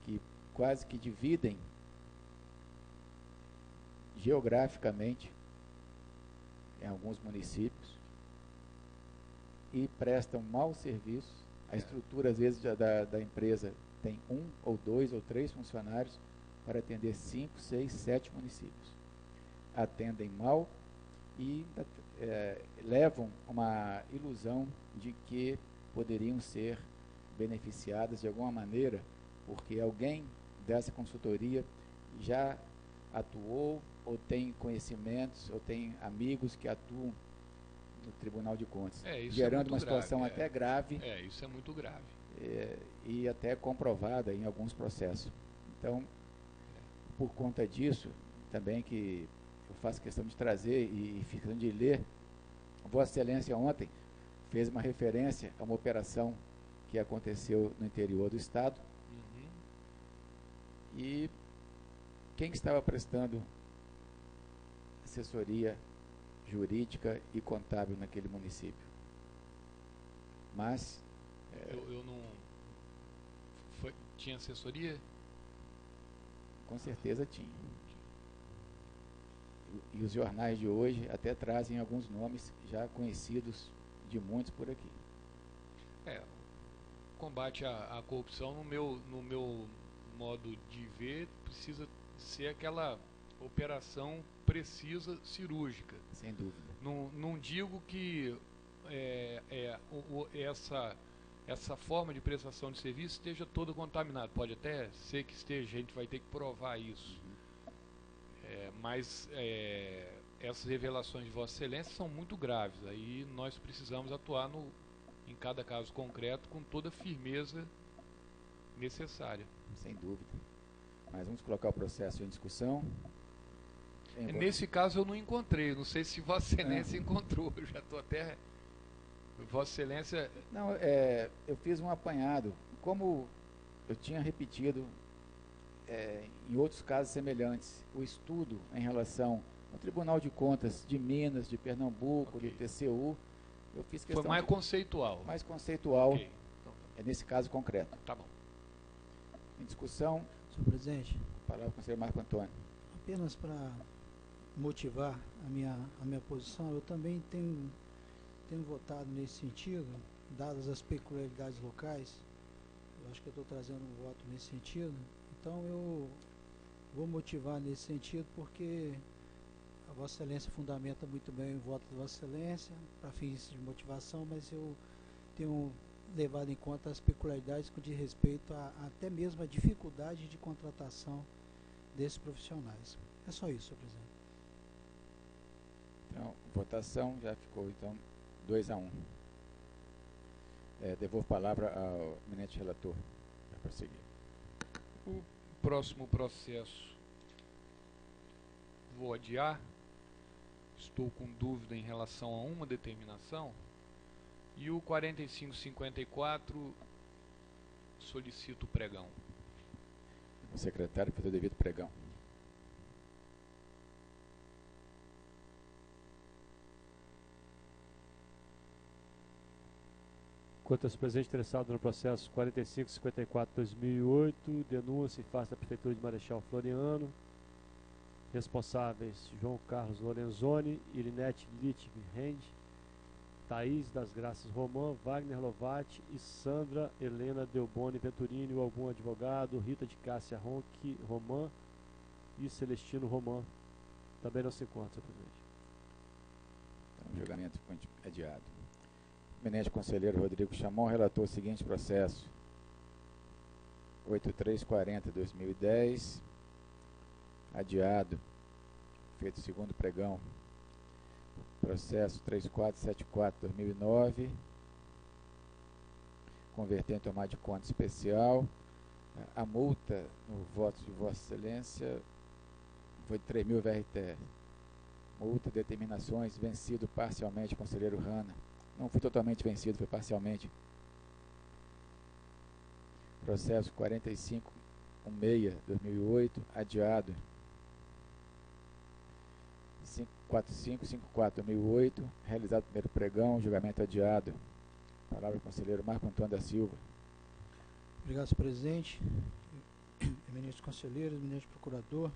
que quase que dividem geograficamente em alguns municípios e prestam mau serviço. A estrutura, às vezes, da empresa tem 1 ou 2 ou 3 funcionários para atender 5, 6, 7 municípios. Atendem mal e levam uma ilusão de que poderiam ser beneficiadas de alguma maneira, porque alguém dessa consultoria já atuou ou tem conhecimentos ou tem amigos que atuam no Tribunal de Contas, gerando uma situação até grave. Isso é muito grave. E até comprovada em alguns processos. Então, por conta disso, também que eu faço questão de trazer e fiz questão de ler, Vossa Excelência ontem fez uma referência a uma operação que aconteceu no interior do Estado. E quem estava prestando assessoria jurídica e contábil naquele município? Mas... Eu não... Tinha assessoria? Com certeza tinha. E os jornais de hoje até trazem alguns nomes já conhecidos de muitos por aqui. Combate à corrupção, no meu modo de ver, precisa ser aquela operação precisa, cirúrgica. Sem dúvida. Não digo que essa forma de prestação de serviço esteja toda contaminada. Pode até ser que esteja, a gente vai ter que provar isso. Mas essas revelações de Vossa Excelência são muito graves. Aí nós precisamos atuar em cada caso concreto com toda a firmeza necessária. Sem dúvida. Mas vamos colocar o processo em discussão. Nesse caso eu não encontrei. Não sei se Vossa Excelência encontrou. Eu já estou até... Vossa Excelência... Não, eu fiz um apanhado. Como eu tinha repetido em outros casos semelhantes, o estudo em relação ao Tribunal de Contas de Minas, de Pernambuco, de TCU, eu fiz questão... Foi mais conceitual. Mais conceitual, nesse caso concreto. Tá bom. Em discussão... Senhor presidente. Palavra ao conselheiro Marco Antônio. Apenas para motivar a minha posição, eu também tenho votado nesse sentido, dadas as peculiaridades locais. Eu acho que eu estou trazendo um voto nesse sentido. Então eu vou motivar nesse sentido porque a Vossa Excelência fundamenta muito bem o voto de Vossa Excelência para fins de motivação, mas eu tenho levado em conta as peculiaridades que diz respeito até mesmo a dificuldade de contratação desses profissionais. É só isso, senhor presidente. Então, votação já ficou, então, 2-1. Devolvo a palavra ao eminente relator para prosseguir. O próximo processo vou adiar. Estou com dúvida em relação a uma determinação. E o 4554 solicito o pregão. O secretário fez o devido pregão. Quanto ao presidente interessado no processo 4554-2008, denúncia em face da Prefeitura de Marechal Floriano, responsáveis João Carlos Lorenzoni, Irinete Littwig Rende, Thaís das Graças Romã, Wagner Lovati e Sandra Helena Delboni Venturini, o algum advogado, Rita de Cássia Ronque Romã e Celestino Romã. Também não se encontra, senhor presidente. Então, o julgamento foi adiado. Eminente conselheiro Rodrigo Chamon relatou o seguinte processo: 8340-2010, adiado, feito o segundo pregão. Processo 3474-2009, converter em tomada de conta especial. A multa no voto de Vossa Excelência foi de 3.000 VRT. Multa, determinações, vencido parcialmente, conselheiro Rana. Não foi totalmente vencido, foi parcialmente. Processo 4516-2008, adiado. 4554-2008, realizado o primeiro pregão, julgamento adiado. Palavra ao conselheiro Marco Antônio da Silva. Obrigado, senhor presidente. Eminentes conselheiros, eminente procurador. O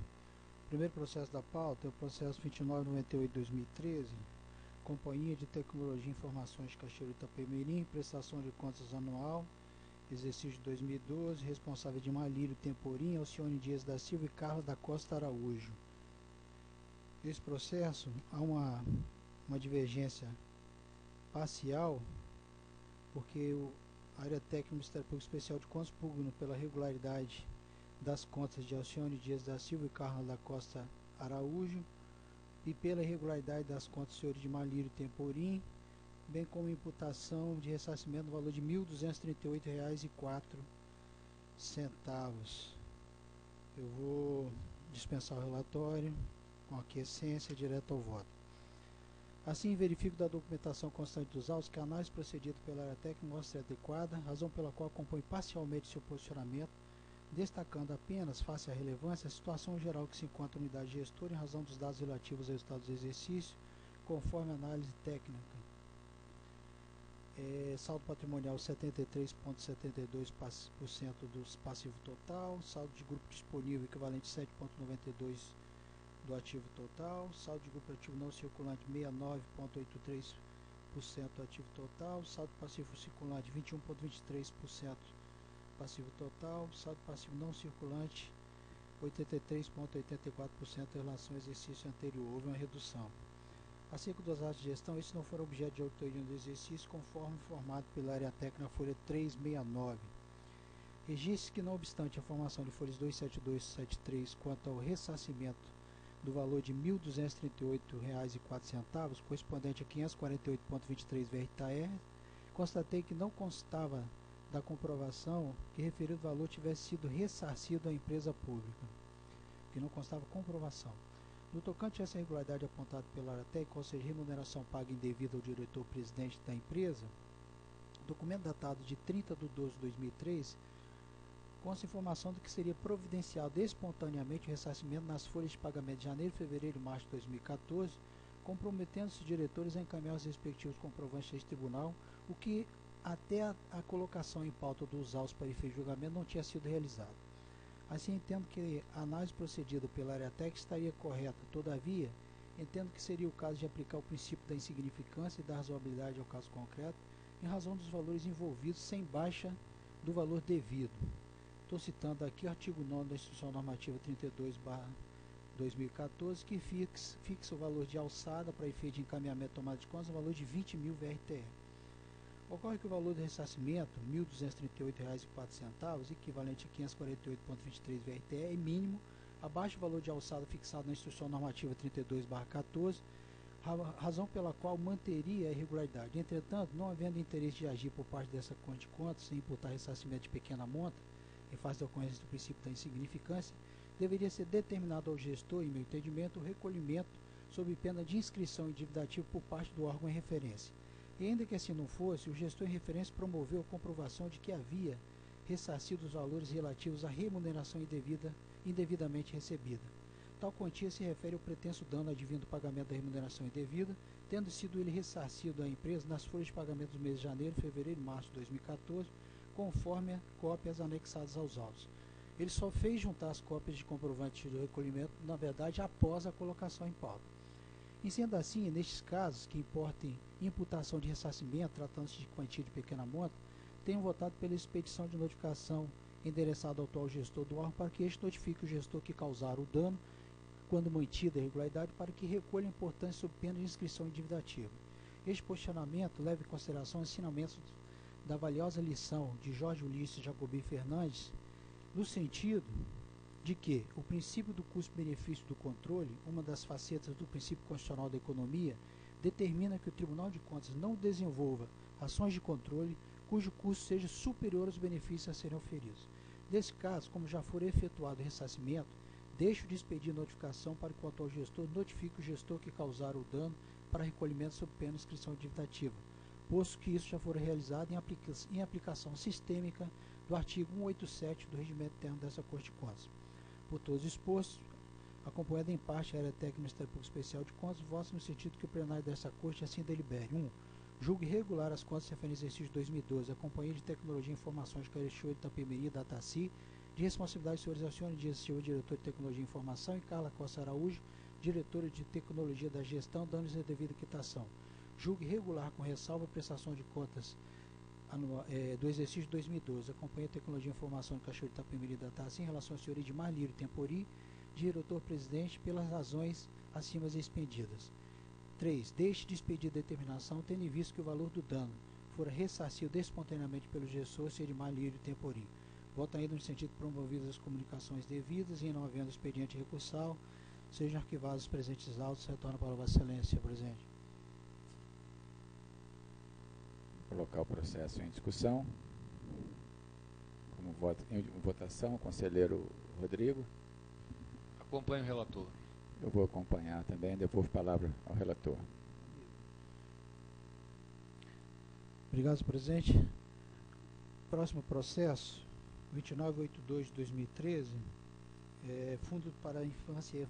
primeiro processo da pauta é o processo 2998-2013, Companhia de Tecnologia e Informações de Cachoeiro Itapemirim, prestação de contas anual, exercício de 2012, responsável de Malírio Temporim, Alcione Dias da Silva e Carla da Costa Araújo. Esse processo há uma divergência parcial, porque Área técnica do Ministério Público Especial de Contas pugna pela regularidade das contas de Alcione Dias da Silva e Carla da Costa Araújo e pela irregularidade das contas dos senhores de Malírio Temporim, bem como imputação de ressarcimento no valor de R$ 1.238,04. Eu vou dispensar o relatório com aquiescência direto ao voto. Assim, verifico da documentação constante dos autos que a análise procedida pela área técnica mostra adequada, razão pela qual acompanho parcialmente seu posicionamento, destacando apenas, face à relevância, a situação geral que se encontra na unidade gestora em razão dos dados relativos aos resultados do exercício, conforme a análise técnica. Saldo patrimonial 73,72% do passivo total, saldo de grupo disponível equivalente 7,92% do ativo total, saldo de grupo ativo não circulante 69,83% do ativo total, saldo passivo circulante 21,23% passivo total, saldo passivo não circulante 83,84% em relação ao exercício anterior. Houve uma redução. Acerca dos atos de gestão, esses não foram objeto de auditoria do exercício, conforme informado pela área técnica na folha 369. Registre que, não obstante a formação de folhas 272 e 273 quanto ao ressarcimento do valor de R$ 1.238,04, correspondente a 548,23 VRTR, constatei que não constava da comprovação que referido valor tivesse sido ressarcido à empresa pública, que não constava comprovação. No tocante a essa irregularidade apontada pela área técnica, ou seja, remuneração paga indevida ao diretor-presidente da empresa, documento datado de 30/12/2003, consta informação de que seria providenciado espontaneamente o ressarcimento nas folhas de pagamento de janeiro, fevereiro e março de 2014, comprometendo-se os diretores a encaminhar os respectivos comprovantes a este tribunal, o que até a colocação em pauta dos autos para efeito de julgamento não tinha sido realizado. Assim, entendo que a análise procedida pela área técnica estaria correta. Todavia, entendo que seria o caso de aplicar o princípio da insignificância e da razoabilidade ao caso concreto, em razão dos valores envolvidos sem baixa do valor devido. Estou citando aqui o artigo 9º da Instrução Normativa 32/2014, que fixa o valor de alçada para efeito de encaminhamento tomado de contas, o valor de 20.000 VRTR. Ocorre que o valor do ressarcimento, R$ 1.238,04, equivalente a 548,23 VRTR, é mínimo, abaixo do valor de alçada fixado na Instrução Normativa 32/14, razão pela qual manteria a irregularidade. Entretanto, não havendo interesse de agir por parte dessa Corte de Contas sem imputar ressarcimento de pequena monta, em face da ocorrência do princípio da insignificância, deveria ser determinado ao gestor, em meu entendimento, o recolhimento sob pena de inscrição em dívida ativa por parte do órgão em referência. E ainda que assim não fosse, o gestor em referência promoveu a comprovação de que havia ressarcido os valores relativos à remuneração indevidamente recebida. Tal quantia se refere ao pretenso dano advindo do pagamento da remuneração indevida, tendo sido ele ressarcido à empresa nas folhas de pagamento dos meses de janeiro, fevereiro e março de 2014, conforme cópias anexadas aos autos. Ele só fez juntar as cópias de comprovante do recolhimento, na verdade, após a colocação em pauta. E sendo assim, nestes casos que importem imputação de ressarcimento, tratando-se de quantia de pequena monta, tenho votado pela expedição de notificação endereçada ao atual gestor do órgão para que este notifique o gestor que causar o dano, quando mantida a irregularidade, para que recolha a importância sob pena de inscrição em dívida ativa. Este posicionamento leva em consideração os ensinamentos da valiosa lição de Jorge Ulisses Jacobi Fernandes, no sentido de que o princípio do custo-benefício do controle, uma das facetas do princípio constitucional da economia, determina que o Tribunal de Contas não desenvolva ações de controle cujo custo seja superior aos benefícios a serem oferidos. Nesse caso, como já for efetuado o ressarcimento, deixo de expedir notificação para que o atual gestor notifique o gestor que causar o dano para recolhimento sob pena de inscrição de dívida ativa, posto que isso já for realizado em aplicação sistêmica do artigo 187 do Regimento Interno dessa Corte de Contas. Por todos expostos, acompanhando em parte a área técnica do Ministério Público Especial de Contas, voto no sentido que o plenário dessa Corte assim delibere. 1. Julgue regular as contas referentes ao exercício de 2012, a Companhia de Tecnologia e Informações de Carechô de Itapemirim, da TACI, de responsabilidade de senhores Alcione Dias Silva, diretor de Tecnologia e Informação, e Carla Costa Araújo, diretora de Tecnologia da Gestão, dando-lhes a devida quitação. Julgue regular com ressalva a prestação de contas do exercício de 2012, a Companhia de Tecnologia e Informação de Cachoeiro de Itapemirim, da TACI, em relação ao senhor Edmar Lírio Tempori, diretor-presidente, pelas razões acima expendidas. 3. Deixe de expedir determinação, tendo em vista que o valor do dano fora ressarcido espontaneamente pelo gestor seja de malírio temporim. Voto ainda no sentido de promovidas as comunicações devidas e, não havendo expediente recursal, sejam arquivados os presentes autos e retornam para Vossa Excelência, senhor presidente. Colocar o processo em discussão. Como voto, em votação, conselheiro Rodrigo. Acompanhe o relator. Eu vou acompanhar também, devolvo a palavra ao relator. Obrigado, senhor presidente. Próximo processo, 2982 de 2013, Fundo para a Infância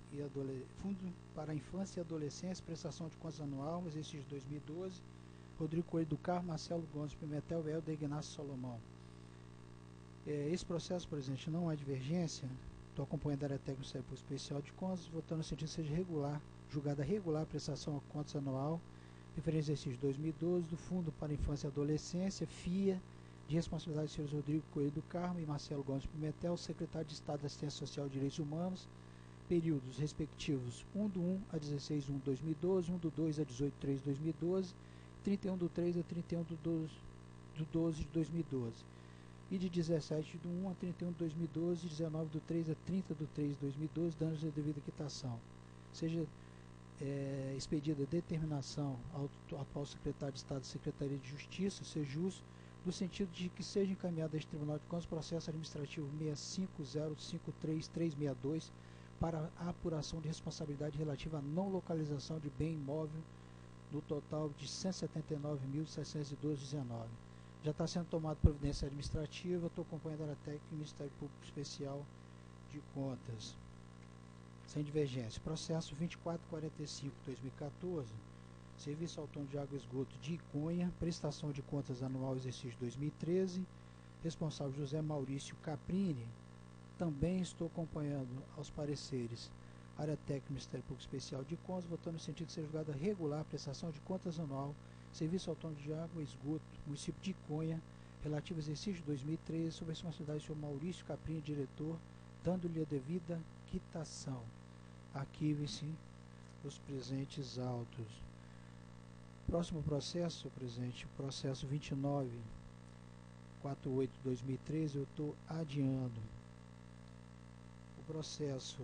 e Adolescência, prestação de contas anual, exercício de 2012, Rodrigo Coelho do Carmo, Marcelo Gomes Pimentel, Helder Ignacio Salomão. Esse processo, presidente, não há divergência. Estou acompanhando a área técnica do Ministério Público Especial de Contas, votando no sentido que seja regular, julgada regular a prestação de contas anual, referente ao exercício de 2012, do Fundo para a Infância e Adolescência, FIA, de responsabilidade dos senhores Rodrigo Coelho do Carmo e Marcelo Gomes Pimentel, secretário de Estado da Assistência Social e Direitos Humanos, períodos respectivos 1 do 1 a 16 de 1 de 2012, 1 do 2 a 18 de 3 de 2012, 31 do 3 a 31 do 12 de 2012, e de 17 do 1 a 31 de 2012, 19 do 3 a 30 do 3 de 2012, danos de devida quitação. Seja expedida determinação ao atual secretário de Estado da Secretaria de Justiça, SEJUS, no sentido de que seja encaminhado a este Tribunal de Contas processo administrativo 6505362 para a apuração de responsabilidade relativa à não localização de bem imóvel no total de R$ 179.712,19. Já está sendo tomada providência administrativa, estou acompanhando a área técnica do Ministério Público Especial de Contas. Sem divergência. Processo 2445/2014, Serviço Autônomo de Água e Esgoto de Iconha, prestação de contas anual exercício 2013, responsável José Maurício Caprini. Também estou acompanhando aos pareceres área técnica do Ministério Público Especial de Contas, votando no sentido de ser julgada regular a prestação de contas anual, Serviço Autônomo de Água e Esgoto, município de Iconha, relativo ao exercício de 2013, sob a responsabilidade do senhor Maurício Caprini, diretor, dando-lhe a devida quitação. Arquivem-se os presentes autos. Próximo processo, senhor presidente, processo 2948/2013, eu estou adiando. O processo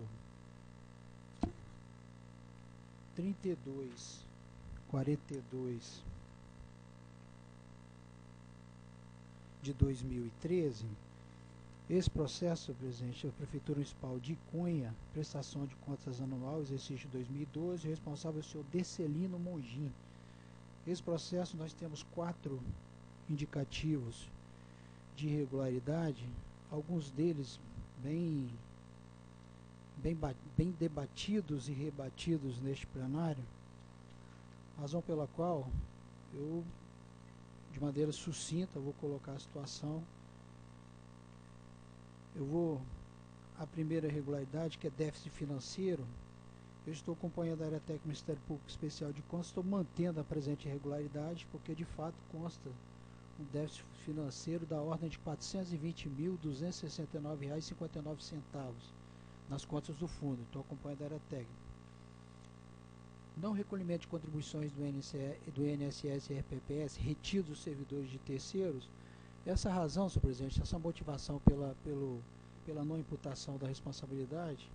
3242 de 2013, esse processo, senhor presidente, é a Prefeitura Municipal de Cunha, prestação de contas anual, exercício 2012, responsável é o senhor Decelino Mongim. Esse processo nós temos 4 indicativos de irregularidade, alguns deles bem debatidos e rebatidos neste plenário, razão pela qual eu, de maneira sucinta, vou colocar a situação. A primeira irregularidade, que é déficit financeiro, eu estou acompanhando a área técnica do Ministério Público Especial de Contas, estou mantendo a presente irregularidade, porque de fato consta um déficit financeiro da ordem de R$ 420.269,59 nas contas do fundo. Estou acompanhando a área técnica. Não recolhimento de contribuições do INSS e RPPS retidos dos servidores de terceiros. Essa razão, senhor presidente, essa motivação pela não imputação da responsabilidade,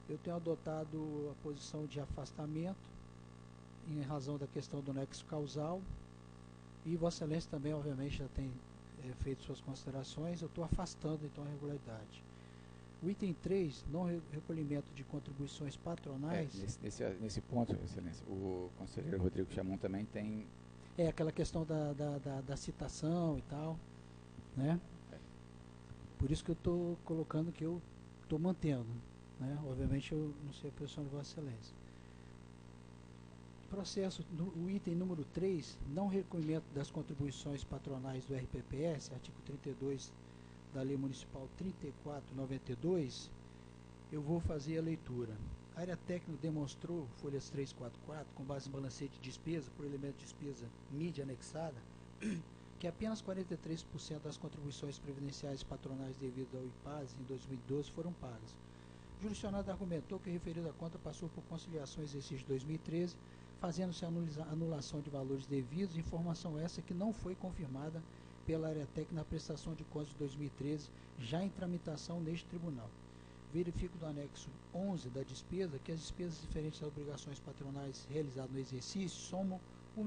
eu tenho adotado a posição de afastamento em razão da questão do nexo causal, e Vossa Excelência também, obviamente, já tem feito suas considerações. Eu estou afastando, então, a irregularidade. O item 3, não recolhimento de contribuições patronais... Nesse ponto, Excelência, o conselheiro Rodrigo Chamon também tem... aquela questão da citação e tal, né? Por isso que eu estou colocando que eu estou mantendo, né? Obviamente eu não sei a posição de Vossa Excelência. Processo, o item número 3, não recolhimento das contribuições patronais do RPPS, artigo 32 da Lei Municipal 3492, eu vou fazer a leitura. A área técnica demonstrou, folhas 344, com base em balancete de despesa, por elemento de despesa mídia anexada, que apenas 43% das contribuições previdenciais patronais devidas ao IPAS em 2012 foram pagas. O jurisdicionado argumentou que a referida conta passou por conciliação exercício de 2013, fazendo-se anulação de valores devidos, informação essa que não foi confirmada pela Aretec na prestação de contas de 2013, já em tramitação neste tribunal. Verifico do anexo 11 da despesa que as despesas referentes às obrigações patronais realizadas no exercício somam R$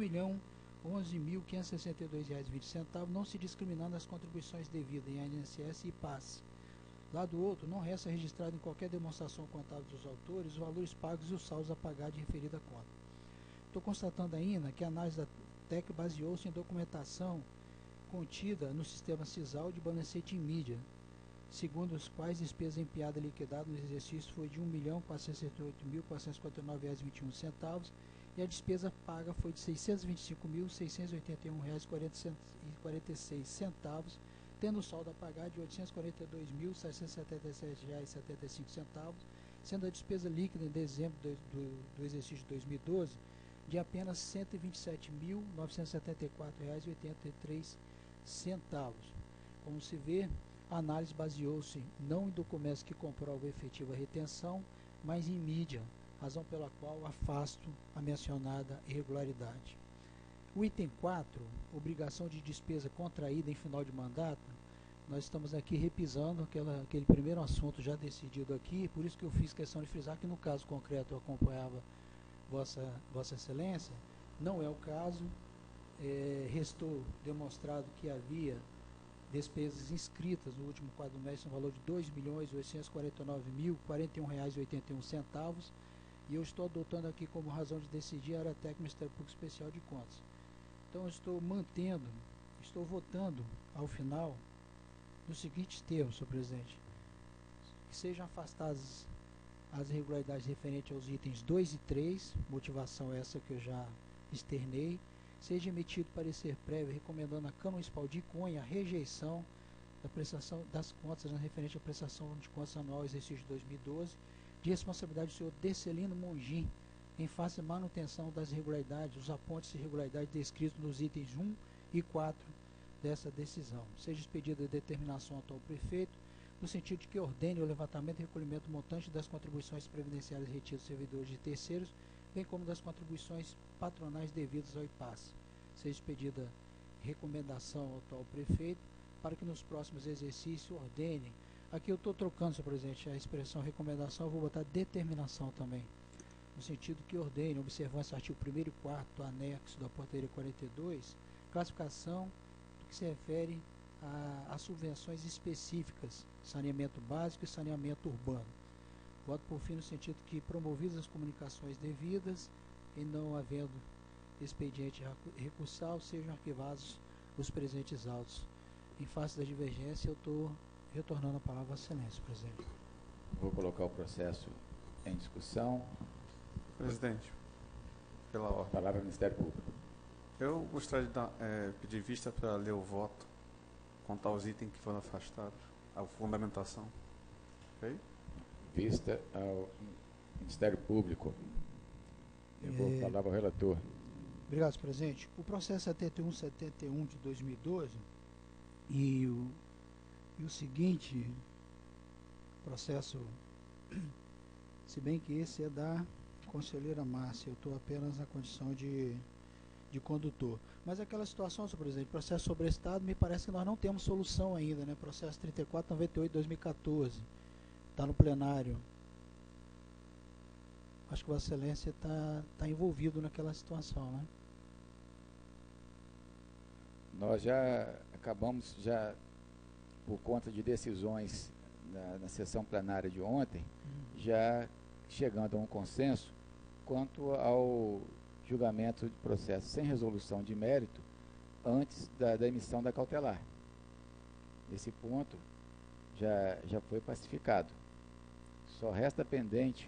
1.011.562,20, não se discriminando as contribuições devidas em INSS e PAS. Lado outro, não resta registrado em qualquer demonstração contábil dos autores os valores pagos e os saldos a pagar de referida conta. Estou constatando ainda que a análise da TEC baseou-se em documentação contida no sistema CISAL de balancete em mídia, segundo os quais despesa empenhada e liquidada no exercício foi de R$ 1.468.459,21 e a despesa paga foi de R$ 625.681,46, tendo saldo a pagar de R$ 842.777,75, sendo a despesa líquida em dezembro do exercício de 2012 de apenas R$ 127.974,83. Como se vê, a análise baseou-se não em documentos que comprovam efetiva retenção, mas em mídia, razão pela qual afasto a mencionada irregularidade. O item 4, obrigação de despesa contraída em final de mandato, nós estamos aqui repisando aquele primeiro assunto já decidido aqui, por isso que eu fiz questão de frisar que no caso concreto eu acompanhava Vossa Excelência, não é o caso, restou demonstrado que havia despesas inscritas no último quadrimestre no valor de R$ 2.849.041,81, e eu estou adotando aqui como razão de decidir a Aretec Ministério Público Especial de Contas. Então eu estou votando ao final nos seguintes termos, senhor presidente: que sejam afastadas as irregularidades referentes aos itens 2 e 3, motivação essa que eu já externei, seja emitido parecer prévio recomendando à Câmara Municipal de Iconha a rejeição da prestação das contas referente à prestação de contas anual exercício de 2012, de responsabilidade do senhor Decelino Mongim, em face da manutenção das irregularidades, os apontes de irregularidade descritos nos itens 1 e 4 dessa decisão. Seja expedida a determinação ao atual prefeito, no sentido de que ordene o levantamento e recolhimento montante das contribuições previdenciárias retidas dos servidores de terceiros, bem como das contribuições patronais devidas ao IPAS. Seja expedida recomendação ao atual prefeito para que nos próximos exercícios ordene. Aqui eu estou trocando, senhor presidente, a expressão recomendação, eu vou botar determinação também, no sentido que ordene, observância do artigo 1º e 4º do anexo da portaria 42, classificação do que se refere a subvenções específicas, saneamento básico e saneamento urbano. Voto por fim no sentido que, promovidas as comunicações devidas e não havendo expediente recursal, sejam arquivados os presentes autos. Em face da divergência, eu estou retornando a palavra a Vossa Excelência, presidente. Vou colocar o processo em discussão. Presidente, pela ordem. Palavra ao Ministério Público. Eu gostaria de pedir vista para ler o voto, contar os itens que foram afastados, a fundamentação. Ok? Vista ao Ministério Público. Eu vou palavra ao relator. Obrigado, senhor presidente. O processo 7171 de 2012 e o seguinte processo, se bem que esse é da conselheira Márcia, eu estou apenas na condição de condutor. Mas aquela situação, senhor presidente, processo sobre Estado, me parece que nós não temos solução ainda, né? Processo 3498 de 2014, está no plenário. Acho que Vossa Excelência está envolvido naquela situação, né? Nós já acabamos, por conta de decisões na sessão plenária de ontem, já chegando a um consenso quanto ao julgamento de processo sem resolução de mérito antes da emissão da cautelar. Esse ponto já foi pacificado. Só resta pendente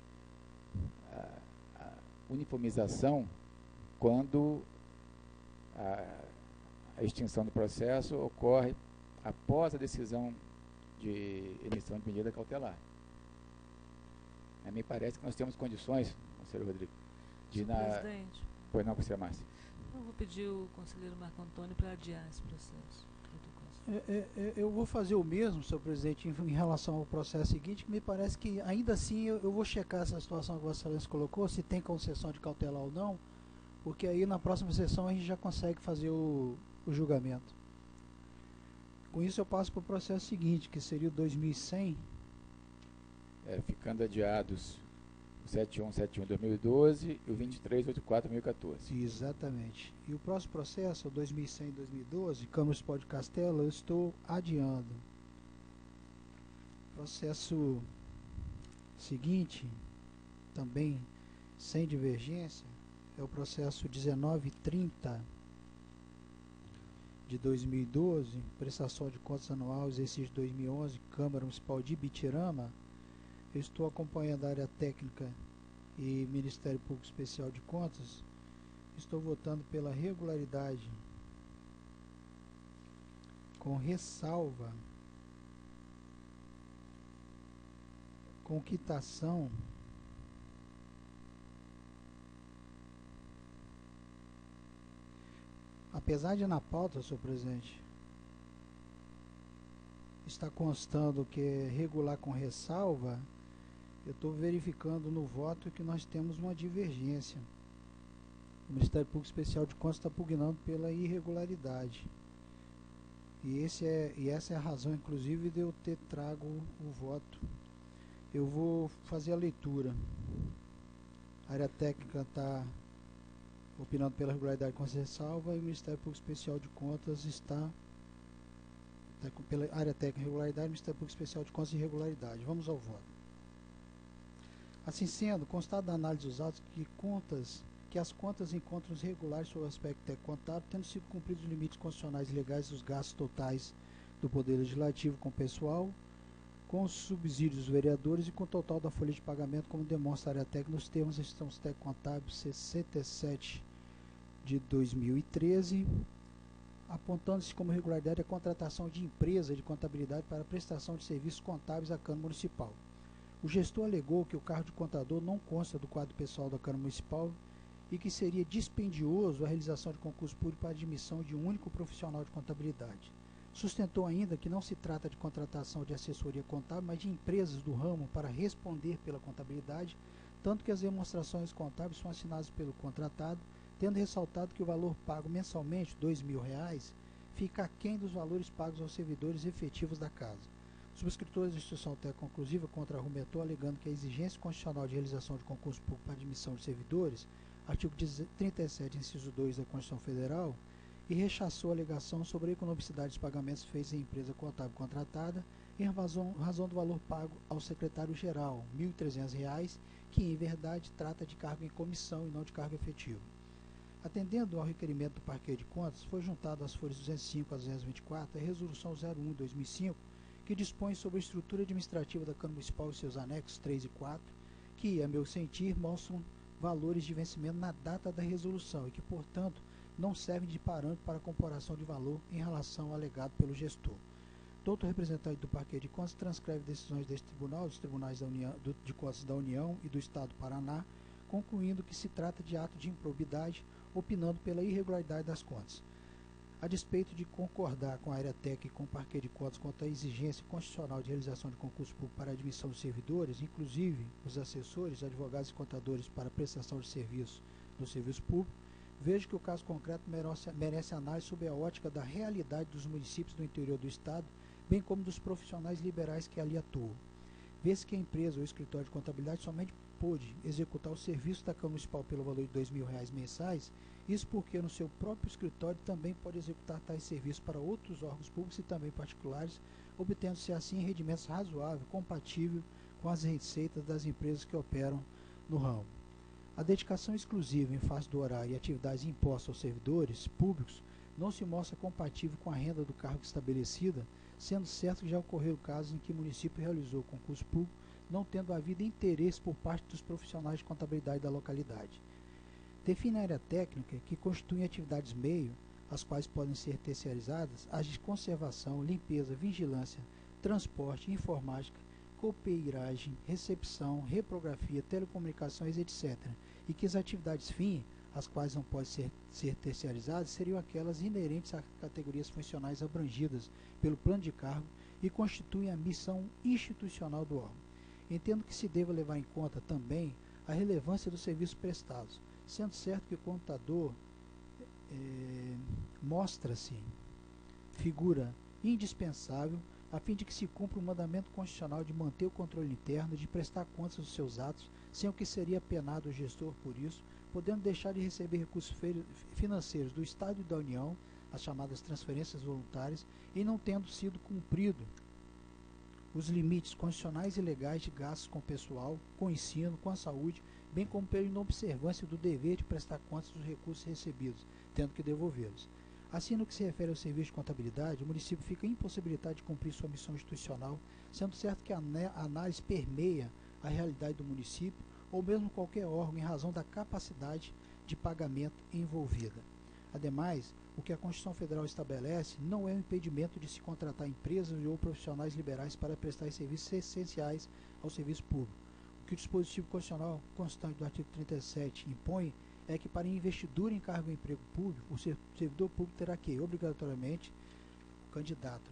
a uniformização quando a extinção do processo ocorre após a decisão de emissão de medida cautelar. Me parece que nós temos condições, conselheiro Rodrigo, de Presidente, Pois não, conselheira Márcia. eu vou pedir o conselheiro Marco Antônio para adiar esse processo. Eu vou fazer o mesmo, senhor presidente, em relação ao processo seguinte, que me parece que ainda assim eu vou checar essa situação que Vossa Excelência colocou, se tem concessão de cautelar ou não, porque aí na próxima sessão a gente já consegue fazer o julgamento. Com isso eu passo para o processo seguinte, que seria o 2100. Ficando adiados o 7171-2012 e o 2384-2014. Exatamente. E o próximo processo, o 2100-2012, Câmara Municipal de Castelo, eu estou adiando. Processo seguinte, também sem divergência, é o processo 1930 de 2012, prestação de contas anual, exercício de 2011, Câmara Municipal de Ibitirama. Eu estou acompanhando a área técnica e Ministério Público Especial de Contas. Estou votando pela regularidade com ressalva, com quitação apesar de na pauta, senhor presidente, está constando que é regular com ressalva, eu estou verificando no voto que nós temos uma divergência. O Ministério Público Especial de Contas está pugnando pela irregularidade. E essa é a razão, inclusive, de eu ter trago o voto. Eu vou fazer a leitura. A área técnica está opinando pela regularidade com ressalva e o Ministério Público Especial de Contas está pela área técnica irregularidade, o Ministério Público Especial de Contas irregularidade. Vamos ao voto. Assim sendo, constado da análise dos autos que as contas encontram-se regulares sob o aspecto técnico-contábil, tendo sido cumpridos os limites constitucionais e legais dos gastos totais do Poder Legislativo com pessoal, com os subsídios dos vereadores e com o total da folha de pagamento, como demonstra a área técnica nos termos da gestão técnico-contábil 67 de 2013, apontando-se como regularidade a contratação de empresa de contabilidade para prestação de serviços contábeis à Câmara Municipal. O gestor alegou que o cargo de contador não consta do quadro pessoal da Câmara Municipal e que seria dispendioso a realização de concurso público para admissão de um único profissional de contabilidade. Sustentou ainda que não se trata de contratação de assessoria contábil, mas de empresas do ramo para responder pela contabilidade, tanto que as demonstrações contábeis são assinadas pelo contratado, tendo ressaltado que o valor pago mensalmente, R$ 2.000, fica aquém dos valores pagos aos servidores efetivos da casa. O subscritor da instituição técnica conclusiva contra-argumentou, alegando que a exigência constitucional de realização de concurso público para admissão de servidores, artigo 37, inciso 2 da Constituição Federal, e rechaçou a alegação sobre a economicidade dos pagamentos feitos em empresa contábil contratada em razão do valor pago ao secretário-geral, R$ 1.300, que em verdade trata de cargo em comissão e não de cargo efetivo. Atendendo ao requerimento do Parquet de Contas, foi juntado às folhas 205 a 224 a Resolução 01/2005, que dispõe sobre a estrutura administrativa da Câmara Municipal e seus anexos 3 e 4, que, a meu sentir, mostram valores de vencimento na data da resolução e que, portanto, não servem de parâmetro para comparação de valor em relação ao alegado pelo gestor. Todo representante do Parquet de Contas transcreve decisões deste tribunal, dos tribunais da União, de Contas da União e do Estado do Paraná, concluindo que se trata de ato de improbidade, opinando pela irregularidade das contas. A despeito de concordar com a área técnica e com o Parquet de Contas quanto à exigência constitucional de realização de concurso público para a admissão de servidores, inclusive os assessores, advogados e contadores para prestação de serviço no serviço público, vejo que o caso concreto merece análise sob a ótica da realidade dos municípios do interior do Estado, bem como dos profissionais liberais que ali atuam. Vê-se que a empresa ou escritório de contabilidade somente pôde executar o serviço da Câmara Municipal pelo valor de R$ 2.000 mensais, isso porque no seu próprio escritório também pode executar tais serviços para outros órgãos públicos e também particulares, obtendo-se assim rendimentos razoáveis, compatível com as receitas das empresas que operam no ramo. A dedicação exclusiva em face do horário e atividades impostas aos servidores públicos não se mostra compatível com a renda do cargo estabelecida, sendo certo que já ocorreram casos em que o município realizou concurso público, não tendo havido interesse por parte dos profissionais de contabilidade da localidade. Define a área técnica que constitui atividades meio, as quais podem ser terceirizadas, as de conservação, limpeza, vigilância, transporte, informática, copeiragem, recepção, reprografia, telecomunicações, etc., e que as atividades fim, as quais não podem ser terceirizadas, seriam aquelas inerentes às categorias funcionais abrangidas pelo plano de cargo e constituem a missão institucional do órgão. Entendo que se deva levar em conta também a relevância dos serviços prestados, sendo certo que o contador mostra-se figura indispensável a fim de que se cumpra o mandamento constitucional de manter o controle interno e de prestar contas dos seus atos, sem o que seria penado o gestor por isso, podendo deixar de receber recursos financeiros do Estado e da União, as chamadas transferências voluntárias, e não tendo sido cumprido os limites constitucionais e legais de gastos com o pessoal, com o ensino, com a saúde, bem como pela inobservância do dever de prestar contas dos recursos recebidos, tendo que devolvê-los. Assim, no que se refere ao serviço de contabilidade, o município fica impossibilitado de cumprir sua missão institucional, sendo certo que a análise permeia a realidade do município ou mesmo qualquer órgão em razão da capacidade de pagamento envolvida. Ademais, o que a Constituição Federal estabelece não é um impedimento de se contratar empresas ou profissionais liberais para prestar serviços essenciais ao serviço público. O que o dispositivo constitucional constante do artigo 37 impõe é que para investidura em cargo ou emprego público, o servidor público terá que, obrigatoriamente, o candidato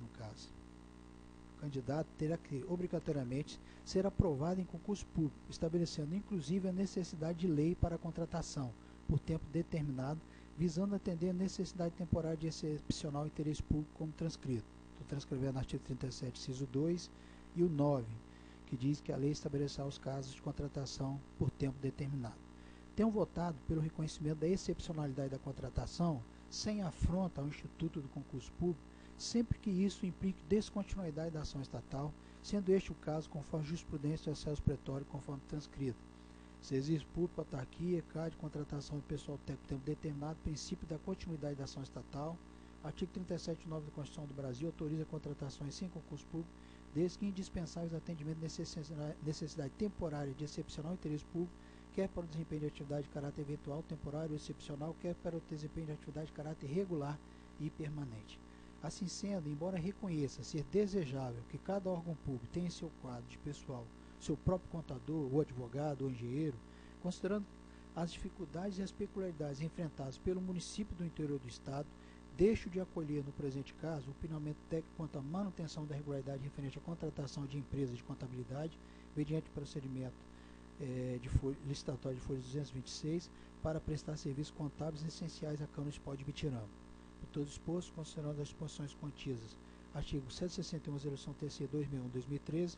terá que, obrigatoriamente, ser aprovado em concurso público, estabelecendo inclusive a necessidade de lei para a contratação, por tempo determinado, visando atender a necessidade temporária de excepcional interesse público, como transcrito. Estou transcrevendo o artigo 37, inciso 2 e o 9, que diz que a lei estabelecerá os casos de contratação por tempo determinado. Tenho votado pelo reconhecimento da excepcionalidade da contratação, sem afronta ao Instituto do Concurso Público, sempre que isso implique descontinuidade da ação estatal, sendo este o caso conforme jurisprudência do acesso pretório, conforme transcrito. Serviço público, autarquia, CAD, contratação de pessoal técnico por tempo determinado, princípio da continuidade da ação estatal. Artigo 37.9 da Constituição do Brasil autoriza contratações sem concurso público, desde que indispensáveis atendimento necessidade temporária de excepcional interesse público, quer para o desempenho de atividade de caráter eventual, temporário ou excepcional, quer para o desempenho de atividade de caráter regular e permanente. Assim sendo, embora reconheça ser desejável que cada órgão público tenha em seu quadro de pessoal seu próprio contador, ou advogado, ou engenheiro, considerando as dificuldades e as peculiaridades enfrentadas pelo município do interior do Estado, deixo de acolher, no presente caso, o opinamento técnico quanto à manutenção da regularidade referente à contratação de empresas de contabilidade, mediante procedimento licitatório de folha 226, para prestar serviços contábeis essenciais à Câmara Municipal de Ibitirama. Por todo exposto, considerando as disposições contidas, artigo 161, resolução TC 2001-2013,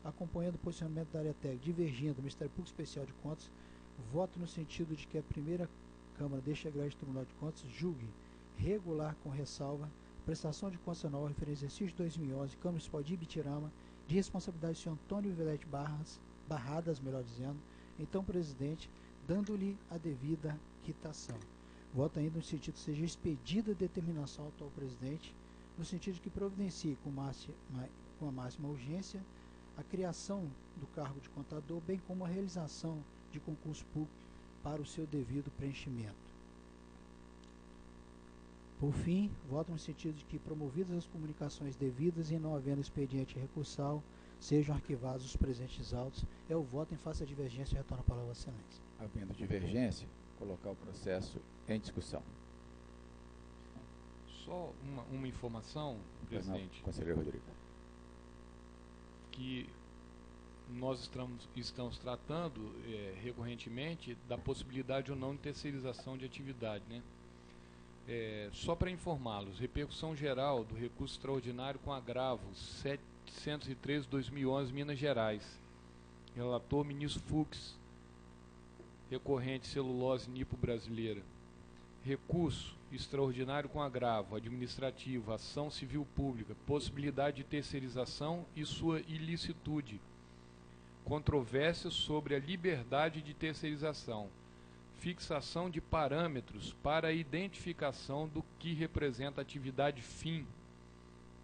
acompanhando o posicionamento da área técnica divergindo do Ministério Público Especial de Contas, voto no sentido de que a primeira Câmara deste Egrégio Tribunal de Contas julgue regular com ressalva prestação de contas anual referente ao exercício de 2011, Câmara Municipal de Ibitirama, de responsabilidade do senhor Antônio Vilete Barradas, melhor dizendo, então presidente, dando-lhe a devida quitação. Voto ainda no sentido que seja expedida a determinação ao atual presidente, no sentido de que providencie com a máxima urgência a criação do cargo de contador, bem como a realização de concurso público para o seu devido preenchimento. Por fim, voto no sentido de que, promovidas as comunicações devidas e não havendo expediente recursal, sejam arquivados os presentes autos. É o voto em face da divergência e retorno a palavra à excelência. Havendo divergência, colocar o processo em discussão. Só uma informação, presidente, Conselheiro Rodrigo, que nós estamos tratando recorrentemente da possibilidade ou não de terceirização de atividade, né? Só para informá-los, repercussão geral do recurso extraordinário com agravo 713/2011, Minas Gerais. Relator ministro Fux, recorrente celulose nipo brasileira. Recurso extraordinário com agravo administrativo, ação civil pública, possibilidade de terceirização e sua ilicitude. Controvérsia sobre a liberdade de terceirização. Fixação de parâmetros para a identificação do que representa atividade fim.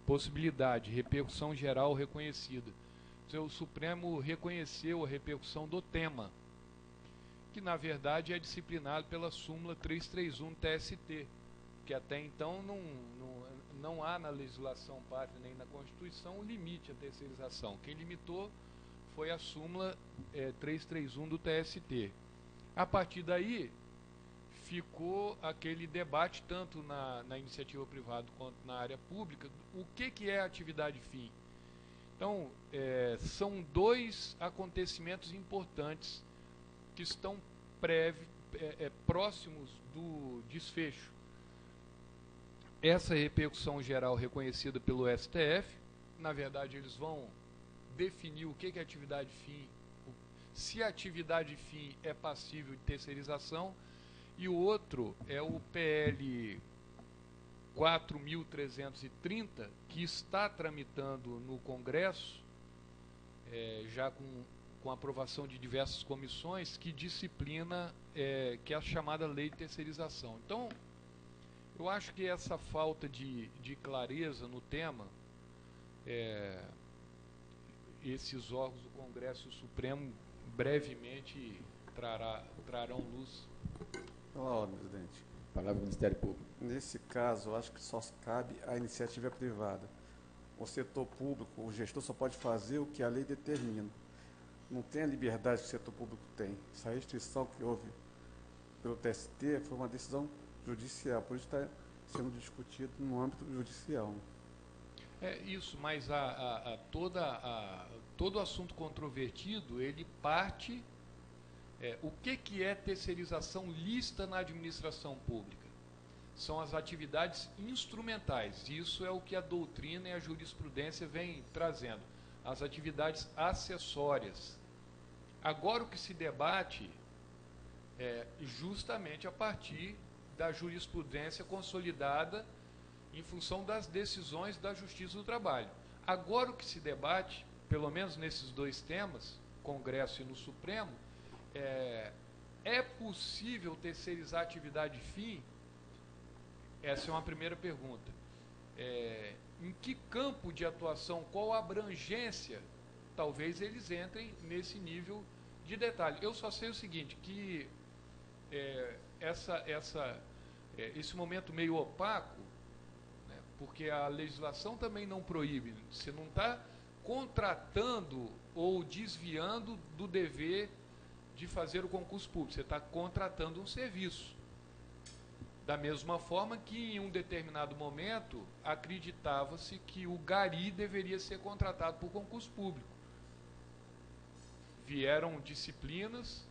Possibilidade, repercussão geral reconhecida. O Supremo reconheceu a repercussão do tema, que na verdade é disciplinado pela súmula 331 TST, que até então não há na legislação pátria nem na Constituição um limite à terceirização. Quem limitou foi a súmula 331 do TST. A partir daí, ficou aquele debate, tanto na iniciativa privada quanto na área pública, o que é atividade fim. Então, são dois acontecimentos importantes que estão próximos do desfecho. Essa repercussão geral reconhecida pelo STF, na verdade eles vão definir o que é atividade fim, se a atividade fim é passível de terceirização, e o outro é o PL 4.330, que está tramitando no Congresso, já com aprovação de diversas comissões, que disciplina, que é a chamada lei de terceirização. Então, eu acho que essa falta de clareza no tema, esses órgãos do Congresso e o Supremo brevemente trarão luz. Pela ordem, presidente. Palavra do Ministério Público. Nesse caso, eu acho que só cabe à iniciativa privada. O setor público, o gestor só pode fazer o que a lei determina. Não tem a liberdade que o setor público tem. Essa restrição que houve pelo TST foi uma decisão judicial, por isso está sendo discutido no âmbito judicial. É isso, mas todo assunto controvertido, ele parte... o que é terceirização lícita na administração pública? São as atividades instrumentais. Isso é o que a doutrina e a jurisprudência vem trazendo. As atividades acessórias. Agora o que se debate é justamente a partir da jurisprudência consolidada em função das decisões da Justiça do Trabalho. Agora o que se debate, pelo menos nesses dois temas, Congresso e no Supremo, é possível terceirizar a atividade fim? Essa é uma primeira pergunta. Em que campo de atuação, qual a abrangência, talvez eles entrem nesse nível de detalhe. Eu só sei o seguinte, que esse momento meio opaco, né, porque a legislação também não proíbe, você não está contratando ou desviando do dever de fazer o concurso público, você está contratando um serviço. Da mesma forma que em um determinado momento acreditava-se que o gari deveria ser contratado por concurso público. Vieram disciplinas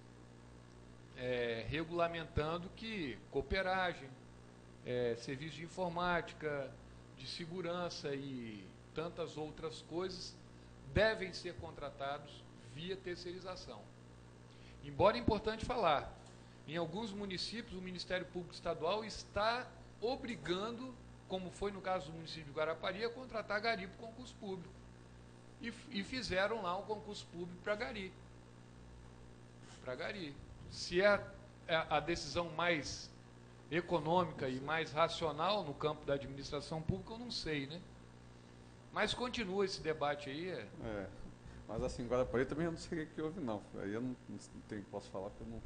regulamentando que cooperagem, serviço de informática, de segurança e tantas outras coisas devem ser contratados via terceirização. Embora é importante falar, em alguns municípios o Ministério Público Estadual está obrigando, como foi no caso do município de Guarapari, a contratar gari para concurso público. E fizeram lá um concurso público para gari. Se é a decisão mais econômica e mais racional no campo da administração pública, eu não sei, né? Mas continua esse debate aí. Mas assim, Guarapari também eu não sei o que houve, não. Aí eu não posso falar que eu não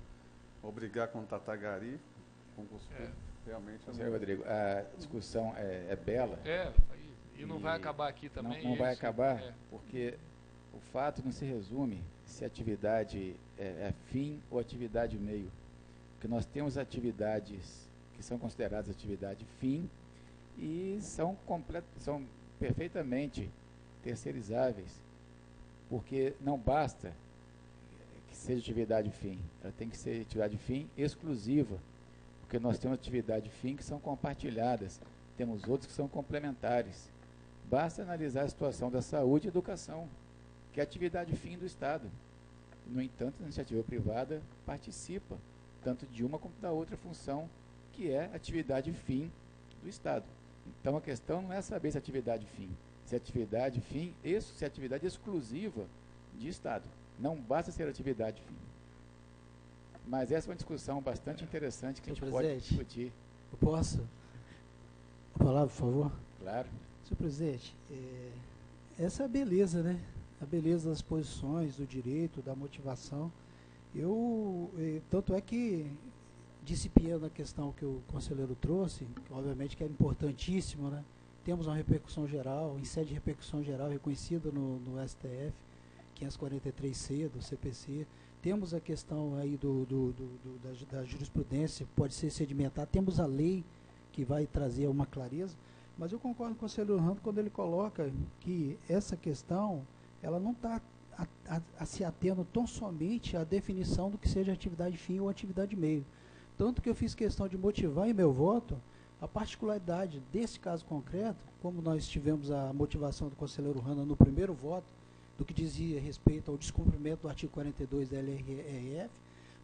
vou obrigar a contratar gari, concurso público. Realmente. Senhor Rodrigo, a discussão é bela. E não vai acabar aqui também. Não vai acabar, porque o fato não se resume se a atividade é fim ou atividade meio. Porque nós temos atividades que são consideradas atividade fim e são perfeitamente terceirizáveis, porque não basta que seja atividade fim, ela tem que ser atividade fim exclusiva, porque nós temos atividade fim que são compartilhadas, temos outros que são complementares. Basta analisar a situação da saúde e educação, que é atividade fim do Estado. No entanto, a iniciativa privada participa tanto de uma como da outra função, que é atividade fim do Estado. Então, a questão não é saber se é atividade fim, se é atividade fim, se é atividade exclusiva de Estado. Não basta ser atividade fim. Mas essa é uma discussão bastante interessante que a gente pode discutir. Eu posso? A palavra, por favor? Claro. Senhor presidente, essa é a beleza, né? A beleza das posições, do direito, da motivação. Tanto é que, disciplindo a questão que o conselheiro trouxe, que obviamente que é importantíssimo, né? Temos uma repercussão geral, em sede de repercussão geral reconhecida no STF, 543C do CPC. Temos a questão aí da jurisprudência, pode ser sedimentar. Temos a lei que vai trazer uma clareza. Mas eu concordo com o conselheiro Rando quando ele coloca que essa questão, ela não está se atendo tão somente à definição do que seja atividade fim ou atividade meio. Tanto que eu fiz questão de motivar em meu voto a particularidade desse caso concreto, como nós tivemos a motivação do conselheiro Hanna no primeiro voto, do que dizia respeito ao descumprimento do artigo 42 da LRF,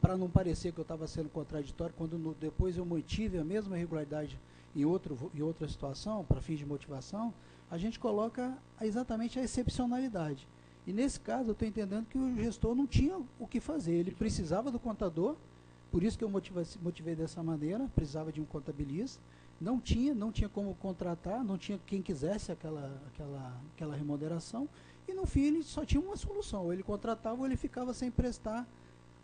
para não parecer que eu estava sendo contraditório, quando depois eu mantive a mesma irregularidade em outra situação, para fins de motivação, a gente coloca exatamente a excepcionalidade. E nesse caso eu estou entendendo que o gestor não tinha o que fazer, ele precisava do contador, por isso que eu motivei dessa maneira, precisava de um contabilista, não tinha como contratar, não tinha quem quisesse aquela remuneração, e no fim ele só tinha uma solução, ou ele contratava ou ele ficava sem prestar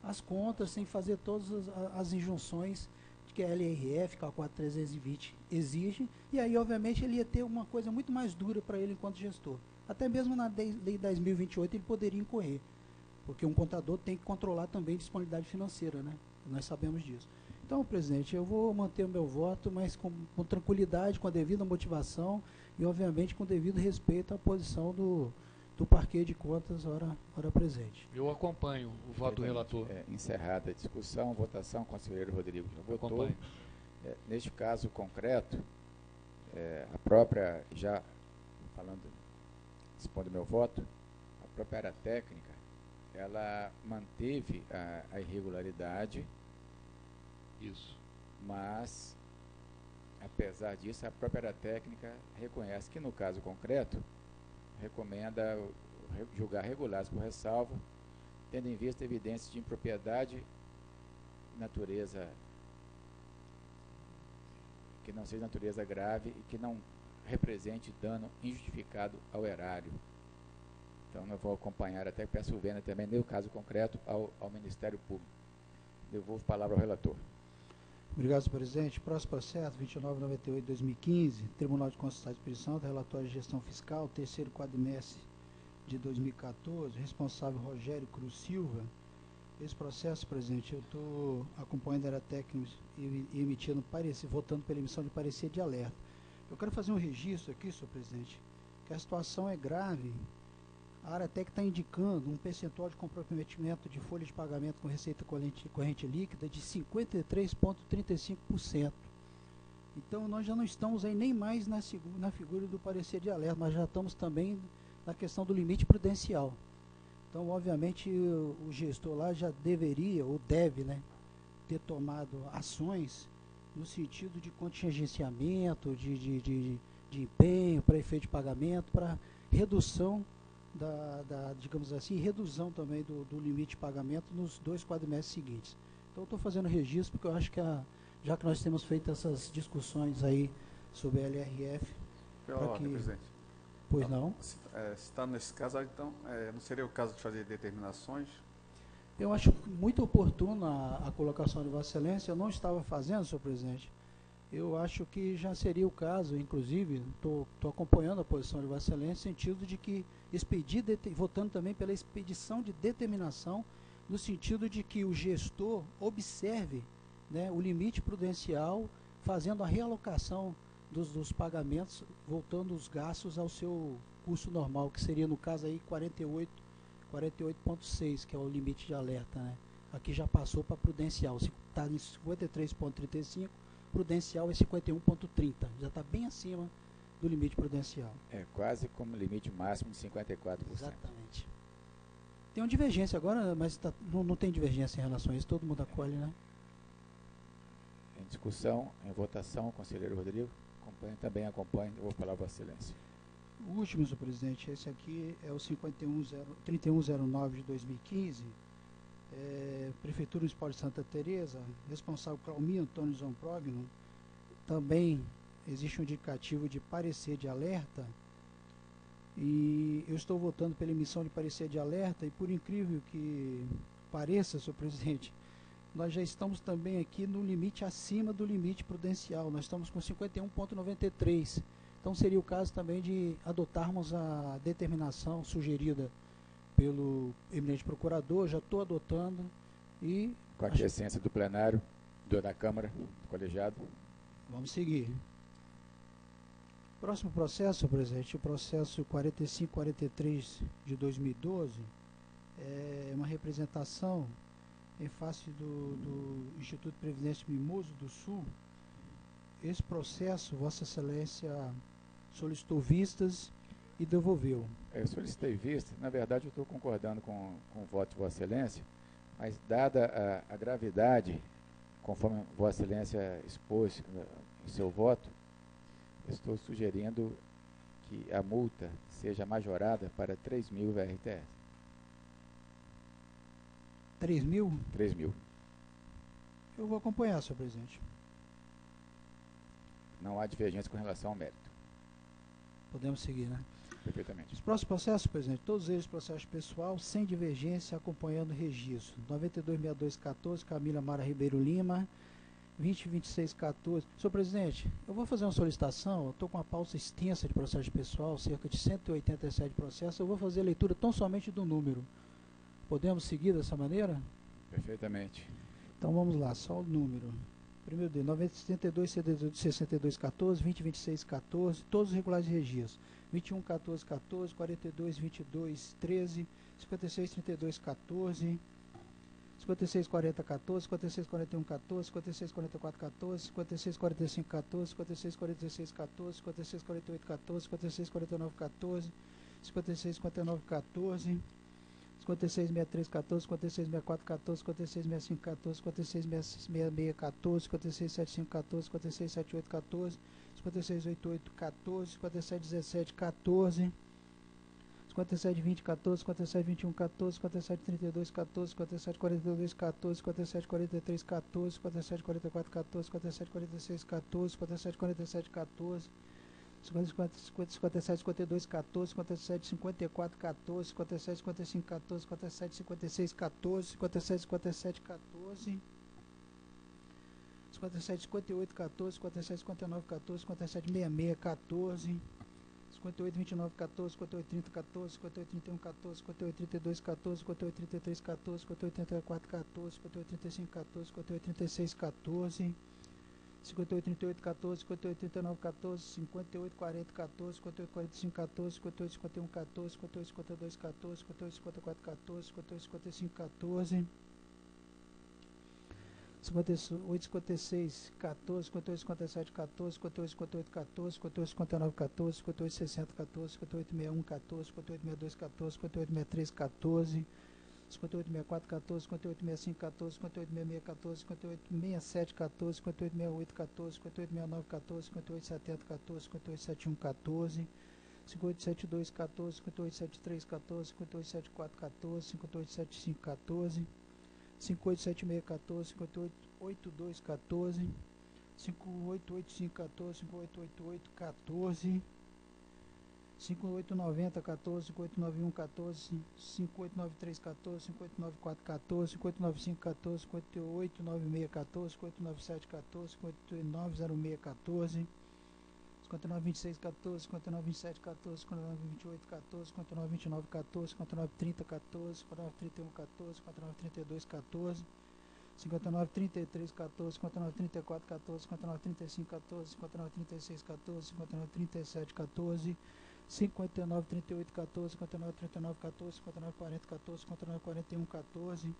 as contas, sem fazer todas as injunções que a LRF, que a 4320 exige, e aí obviamente ele ia ter uma coisa muito mais dura para ele enquanto gestor. Até mesmo na Lei 10.028 ele poderia incorrer, porque um contador tem que controlar também a disponibilidade financeira, né? Nós sabemos disso. Então, presidente, eu vou manter o meu voto, mas com tranquilidade, com a devida motivação e, obviamente, com o devido respeito à posição do parquê de contas, hora presente. Eu acompanho o voto do relator. Encerrada a discussão, votação, conselheiro Rodrigo já votou. Acompanho. Neste caso concreto, a própria, já falando, expondo meu voto, a própria área técnica, ela manteve a irregularidade. Isso. Mas, apesar disso, a própria área técnica reconhece que, no caso concreto, recomenda julgar regulares por ressalva, tendo em vista evidências de impropriedade, natureza que não seja natureza grave e que não represente dano injustificado ao erário. Então, eu vou acompanhar, até peço vênia também, no caso concreto, ao Ministério Público. Devolvo a palavra ao relator. Obrigado, senhor presidente. Próximo processo, 2998-2015, Tribunal de Contas do Espírito Santo, relatório de gestão fiscal, terceiro quadrimestre de 2014, responsável Rogério Cruz Silva. Esse processo, presidente, eu estou acompanhando a área técnica e emitindo parecer, votando pela emissão de parecer de alerta. Eu quero fazer um registro aqui, senhor presidente, que a situação é grave. A área técnica está indicando um percentual de comprometimento de folha de pagamento com receita corrente líquida de 53,35%. Então, nós já não estamos aí nem mais na figura do parecer de alerta, mas já estamos também na questão do limite prudencial. Então, obviamente, o gestor lá já deveria, ou deve, né, ter tomado ações no sentido de contingenciamento, de empenho para efeito de pagamento, para redução digamos assim, redução também do limite de pagamento nos 2 quadrimestres seguintes. Então, eu estou fazendo registro porque eu acho que, já que nós temos feito essas discussões aí sobre a LRF... Pela ordem, presidente. Pois não? Se está nesse caso, então, não seria o caso de fazer determinações? Eu acho muito oportuna a colocação de Vossa Excelência. Eu não estava fazendo, senhor presidente. Eu acho que já seria o caso, inclusive, estou acompanhando a posição de Vossa Excelência, no sentido de que votando também pela expedição de determinação, no sentido de que o gestor observe, né, o limite prudencial, fazendo a realocação dos pagamentos, voltando os gastos ao seu curso normal, que seria, no caso aí, 48,6, que é o limite de alerta, né? Aqui já passou para prudencial, se está em 53,35, prudencial é 51,30, já está bem acima do limite prudencial. Quase como limite máximo de 54%. Exatamente. Tem uma divergência agora, mas não tem divergência em relação a isso, todo mundo acolhe, né? Em discussão, em votação, conselheiro Rodrigo, também acompanha, eu vou falar a Vossa Excelência. O último, senhor presidente, esse aqui é o 3109 de 2015, Prefeitura Municipal de Santa Teresa, responsável Claumir Antônio Zomprogno. Também existe um indicativo de parecer de alerta, e eu estou votando pela emissão de parecer de alerta, e por incrível que pareça, senhor presidente, nós já estamos também aqui no limite acima do limite prudencial, nós estamos com 51,93. Então seria o caso também de adotarmos a determinação sugerida pelo eminente procurador. Já estou adotando e... Com a aquiescência do plenário, da Câmara, do colegiado. Vamos seguir. Próximo processo, senhor presidente, o processo 4543 de 2012, é uma representação em face do Instituto de Previdência Mimoso do Sul, esse processo, Vossa Excelência solicitou vistas e devolveu. Eu solicitei vista, na verdade eu estou concordando com o voto de Vossa Excelência, mas dada a gravidade, conforme Vossa Excelência expôs em seu voto, estou sugerindo que a multa seja majorada para 3.000 VRTS. 3.000? 3.000. Eu vou acompanhar, senhor presidente. Não há divergência com relação ao mérito. Podemos seguir, né? Perfeitamente. Os próximos processos, presidente, todos eles processos pessoal, sem divergência, acompanhando o registro. 926214, Camila Mara Ribeiro Lima. 202614. Senhor presidente, eu vou fazer uma solicitação, eu estou com uma pauta extensa de processo pessoal, cerca de 187 processos, eu vou fazer a leitura tão somente do número. Podemos seguir dessa maneira? Perfeitamente. Então vamos lá, só o número. Primeiro dele, 972, 6214, 202614, todos os regulares de registro. 211414, 4222 13, 563214, 564014, 564114, 564414, 564514, 564614, 564814, 564914, 565914, 566314, 566414, 566514, 566614, 567514, 567814, 568814, 571714, 5720 14, 5721 14, 5732 14, 5742 14, 5743 14, 5744 14, 5746 14, 5747 14, 57 52 14, 57 54 14, 57 55 14, 57 56 14, 57 57 14, 57 58 14, 57 59 14, 57 66 14, 58, 29, 14, 58, 30, 14, 58, 31, 14, 58, 32, 14, 58, 33, 14, 58, 34, 14, 58, 35, 14, 58, 36, 14, 58, 38, 14, 58, 39, 14, 58, 40, 14, 58, 45, 14, 58, 51, 14, 58, 52, 14, 58, 54, 14, 58, 55, 14, 58, 56, 14, 58, 57, 14, 58, 58, 14, 58, 59, 14, 58, 60, 14, 58, 61, 14, 58, 62, 14, 58, 63, 14, 58, 64, 14, 58, 65, 14, 58, 66, 14, 58, 67, 14, 58, 68, 14, 58, 69, 14, 58, 70, 14, 58, 71, 14, 58, 72, 14, 58, 73, 14, 58, 74, 14, 58, 75, 14, 5876 14, 5882 14, 5885 14, 5888 14, 5890 14, 5891 14, 5893 14, 5894 14, 5895 14, 5896 14, 5897 14, 5906 14, 5926 14, 5927 14, 5928 14, 5929 14, 5930 14, 5931 14, 5932 14, 5933 14, 5934 14, 5935 14, 5936 14, 5937 14, 5938 14, 5939 14, 5940 14, 5941 14,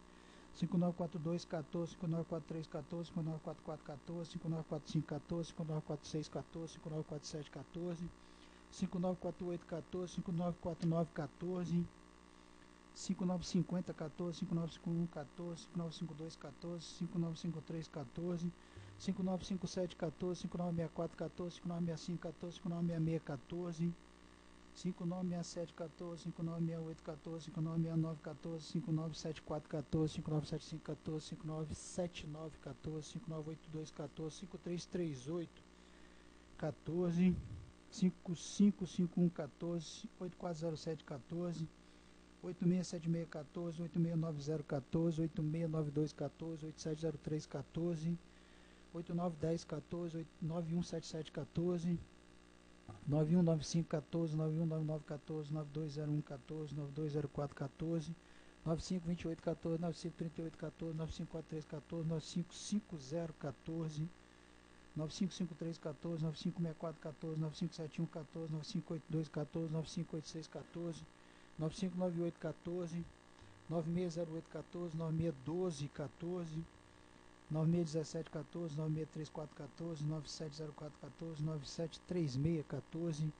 5942 14, 5943 14, 5944 14, 5945 14, 5946 14, 5947 14, 5948 14, 5949 14, 5950 14, 5951 14, 5952 14, 5953 14, 5957 14, 5964 14, 5965 14, 5966 14, 5967 14, 5968 14, 5969 14, 5974 14, 5975 14, 5979 14, 5982 14, 5338 14, 5551 14, 8407 14, 8676 14, 8690 14, 8692 14, 8703 14, 8910 14, 9177 14, 9195 14, 9199 14, 9201 14, 9204 14, 9528 14, 9538 14, 9543 14, 9550 14, 9553 14, 9564 14, 9571 14, 9582 14, 9586 14, 9598 14, 960814, 961214, 961714, 963414, 970414, 973614,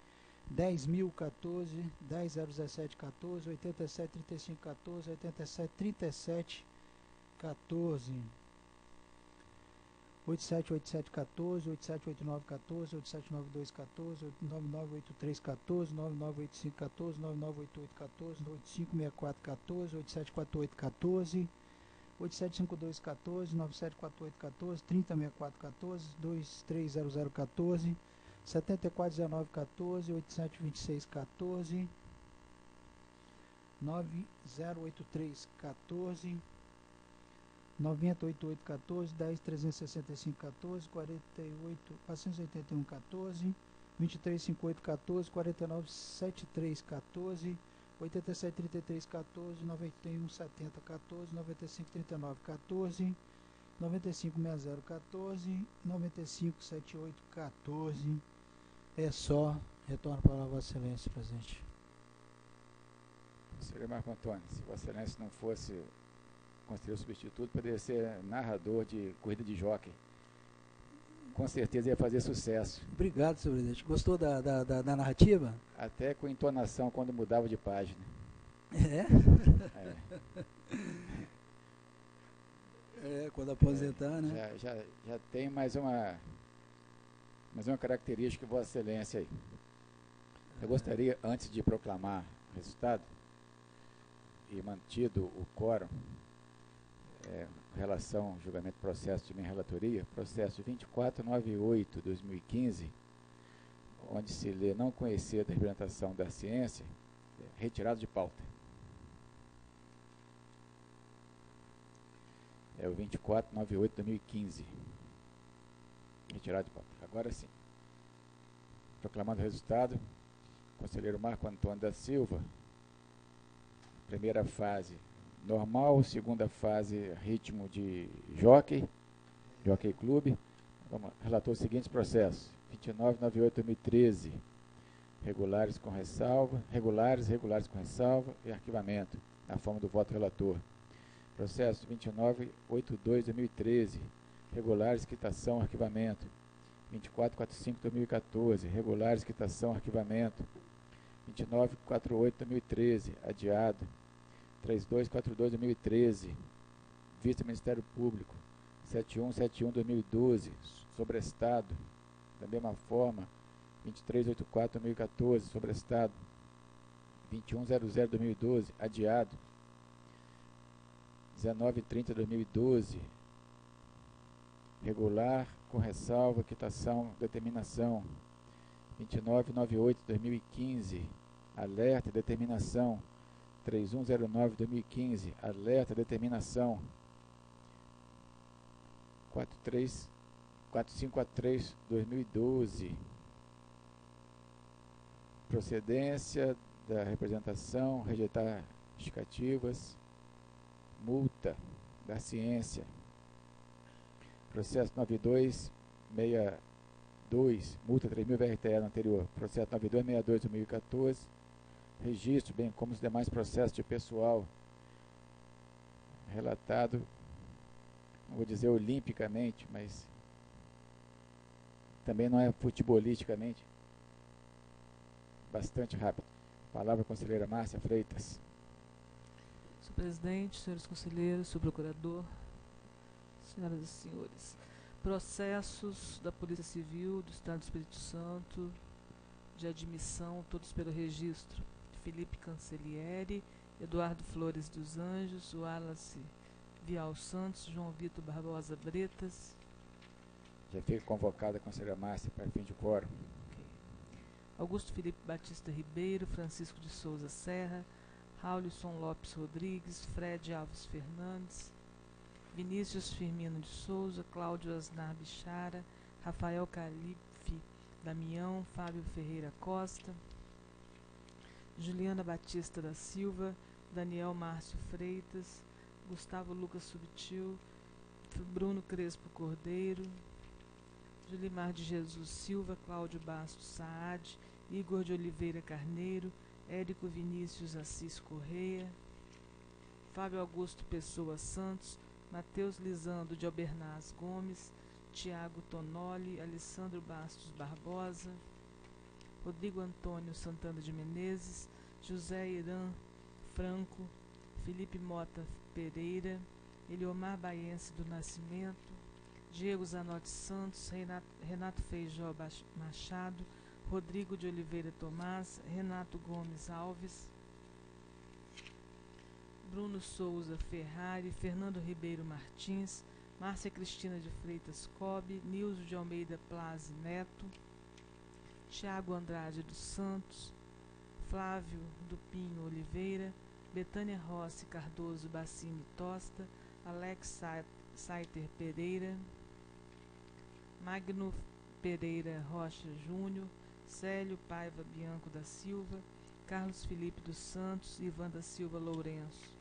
10.014, 10.01714, 873514, 873714, 878714, 878914, 879214, 8998314, 998514, 998814, 856414, 874814, 875214, 974814, 306414, 230014, 741914, 872614, 908314, 908814, 1036514, 4848114, 235814, 497314, 873314, 917014, 953914, 956014, 957814. É só. Retorno para a Vossa Excelência, presidente. Conselheiro Marco Antônio, se Vossa Excelência não fosse conselheiro substituto, poderia ser narrador de corrida de jockey. Com certeza ia fazer sucesso. Obrigado, senhor presidente. Gostou da narrativa? Até com entonação quando mudava de página. É? É, quando aposentar, né? Já tem mais uma característica de Vossa Excelência aí. Eu gostaria, antes de proclamar o resultado, e mantido o quórum, relação ao julgamento do processo de minha relatoria, processo 2498/2015, onde se lê não conhecer da representação da ciência, retirado de pauta. É o 2498/2015. Retirado de pauta. Agora sim. Proclamando o resultado, conselheiro Marco Antônio da Silva, primeira fase normal, segunda fase ritmo de jockey clube. Relatou os seguintes processos: 2998/2013, regulares com ressalva e arquivamento, na forma do voto relator. Processo 2982/2013, regulares, quitação, arquivamento. 2445/2014, regulares, quitação, arquivamento. 2948/2013, adiado. 3242/2013, vista Ministério Público. 7171/2012, sobrestado. Da mesma forma, 2384/2014, sobrestado. 2100/2012, adiado. 1930/2012, regular, com ressalva, quitação, determinação. 2998/2015, alerta e determinação. 3109/2015, alerta e determinação. 4543/2012, procedência da representação, rejeitar justificativas, multa da ciência. Processo 9262, multa 3.000 VRTE no anterior. Processo 9262/2014, registro, bem como os demais processos de pessoal relatado, não vou dizer olimpicamente, mas também não é futebolisticamente, bastante rápido. Palavra à conselheira Márcia Freitas. Senhor presidente, senhores conselheiros, senhor procurador, senhoras e senhores, processos da Polícia Civil do Estado do Espírito Santo de admissão, todos pelo registro: Felipe Cancellieri, Eduardo Flores dos Anjos, Wallace Vial Santos, João Vitor Barbosa Bretas. Já fica convocada a conselheira Márcia para fim de quórum. Okay. Augusto Felipe Batista Ribeiro, Francisco de Souza Serra, Raulison Lopes Rodrigues, Fred Alves Fernandes, Vinícius Firmino de Souza, Cláudio Asnar Bichara, Rafael Calife Damião, Fábio Ferreira Costa, Juliana Batista da Silva, Daniel Márcio Freitas, Gustavo Lucas Subtil, Bruno Crespo Cordeiro, Julimar de Jesus Silva, Cláudio Bastos Saad, Igor de Oliveira Carneiro, Érico Vinícius Assis Correia, Fábio Augusto Pessoa Santos, Matheus Lisandro de Albernaz Gomes, Tiago Tonoli, Alessandro Bastos Barbosa, Rodrigo Antônio Santana de Menezes, José Irã Franco, Felipe Mota Pereira, Eliomar Baiense do Nascimento, Diego Zanotti Santos, Renato Feijó Machado, Rodrigo de Oliveira Tomás, Renato Gomes Alves, Bruno Souza Ferrari, Fernando Ribeiro Martins, Márcia Cristina de Freitas Cobe, Nilson de Almeida Plaze Neto, Tiago Andrade dos Santos, Flávio do Pinho Oliveira, Betânia Rossi Cardoso Bassini Tosta, Alex Saiter Pereira, Magno Pereira Rocha Júnior, Célio Paiva Bianco da Silva, Carlos Felipe dos Santos, Ivan da Silva Lourenço.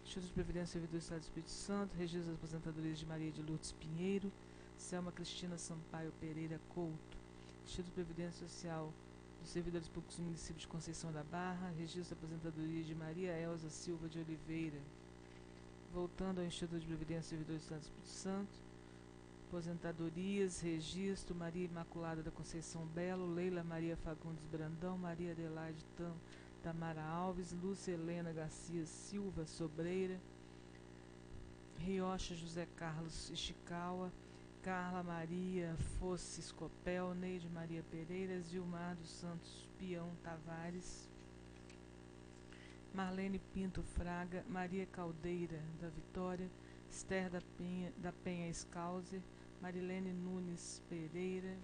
Instituto de Previdência Servidor do Estado do Espírito Santo, Registro das Aposentadorias de Maria de Lourdes Pinheiro, Selma Cristina Sampaio Pereira Couto. Instituto de Previdência Social dos Servidores Públicos do Município de Conceição da Barra, Registro da Aposentadoria de Maria Elza Silva de Oliveira. Voltando ao Instituto de Previdência Servidor do Estado do Espírito Santo, Aposentadorias, Registro, Maria Imaculada da Conceição Belo, Leila Maria Fagundes Brandão, Maria Adelaide Tamara Alves, Lúcia Helena Garcia Silva Sobreira, Riocha José Carlos Ishikawa, Carla Maria Fosse Escopel, Neide Maria Pereira, Gilmar dos Santos Pião Tavares, Marlene Pinto Fraga, Maria Caldeira da Vitória, Esther da Penha Scalzer, Marilene Nunes Pereira,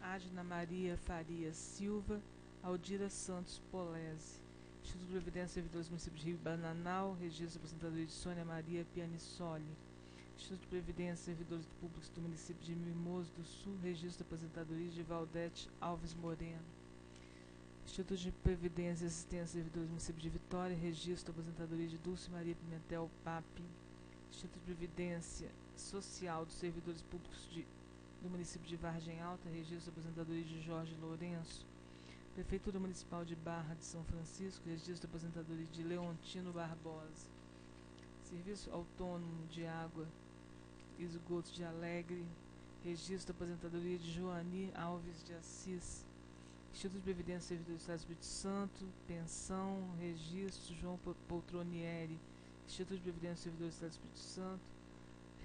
Adna Maria Faria Silva, Aldira Santos Polese. Instituto de Previdência Servidores do Município de Rio Bananal, Registro de Aposentadoria de Sônia Maria Pianissoli. Instituto de Previdência Servidores Públicos do Município de Mimoso do Sul, Registro de Aposentadoria de Valdete Alves Moreno. Instituto de Previdência e Assistência Servidores do Município de Vitória, Registro de Aposentadoria de Dulce Maria Pimentel Papi. Instituto de Previdência Social dos Servidores Públicos do Município de Vargem Alta, Registro de Aposentadoria de Jorge Lourenço. Prefeitura Municipal de Barra de São Francisco, Registro de Aposentadoria de Leontino Barbosa. Serviço Autônomo de Água e Esgotos de Alegre, Registro de Aposentadoria de Joani Alves de Assis. Instituto de Previdência Servidor do Estado do Espírito Santo, Pensão, Registro João Poltronieri. Instituto de Previdência Servidor do Estado do Espírito Santo,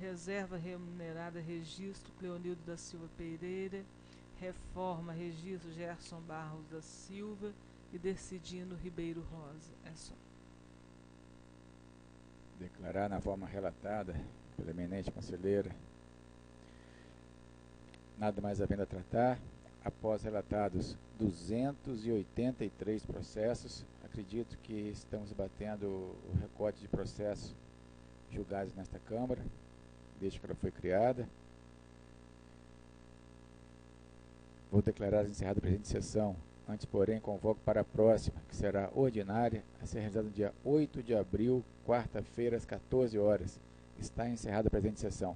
Reserva Remunerada, Registro Cleonildo da Silva Pereira, Reforma, Registro Gerson Barros da Silva e Decidino Ribeiro Rosa. É só. Declarar na forma relatada pela eminente conselheira. Nada mais havendo a tratar. Após relatados 283 processos, acredito que estamos batendo o recorde de processos julgados nesta Câmara, desde que ela foi criada. Vou declarar encerrada a presente sessão. Antes, porém, convoco para a próxima, que será ordinária, a ser realizada no dia 8 de abril, quarta-feira, às 14 horas. Está encerrada a presente sessão.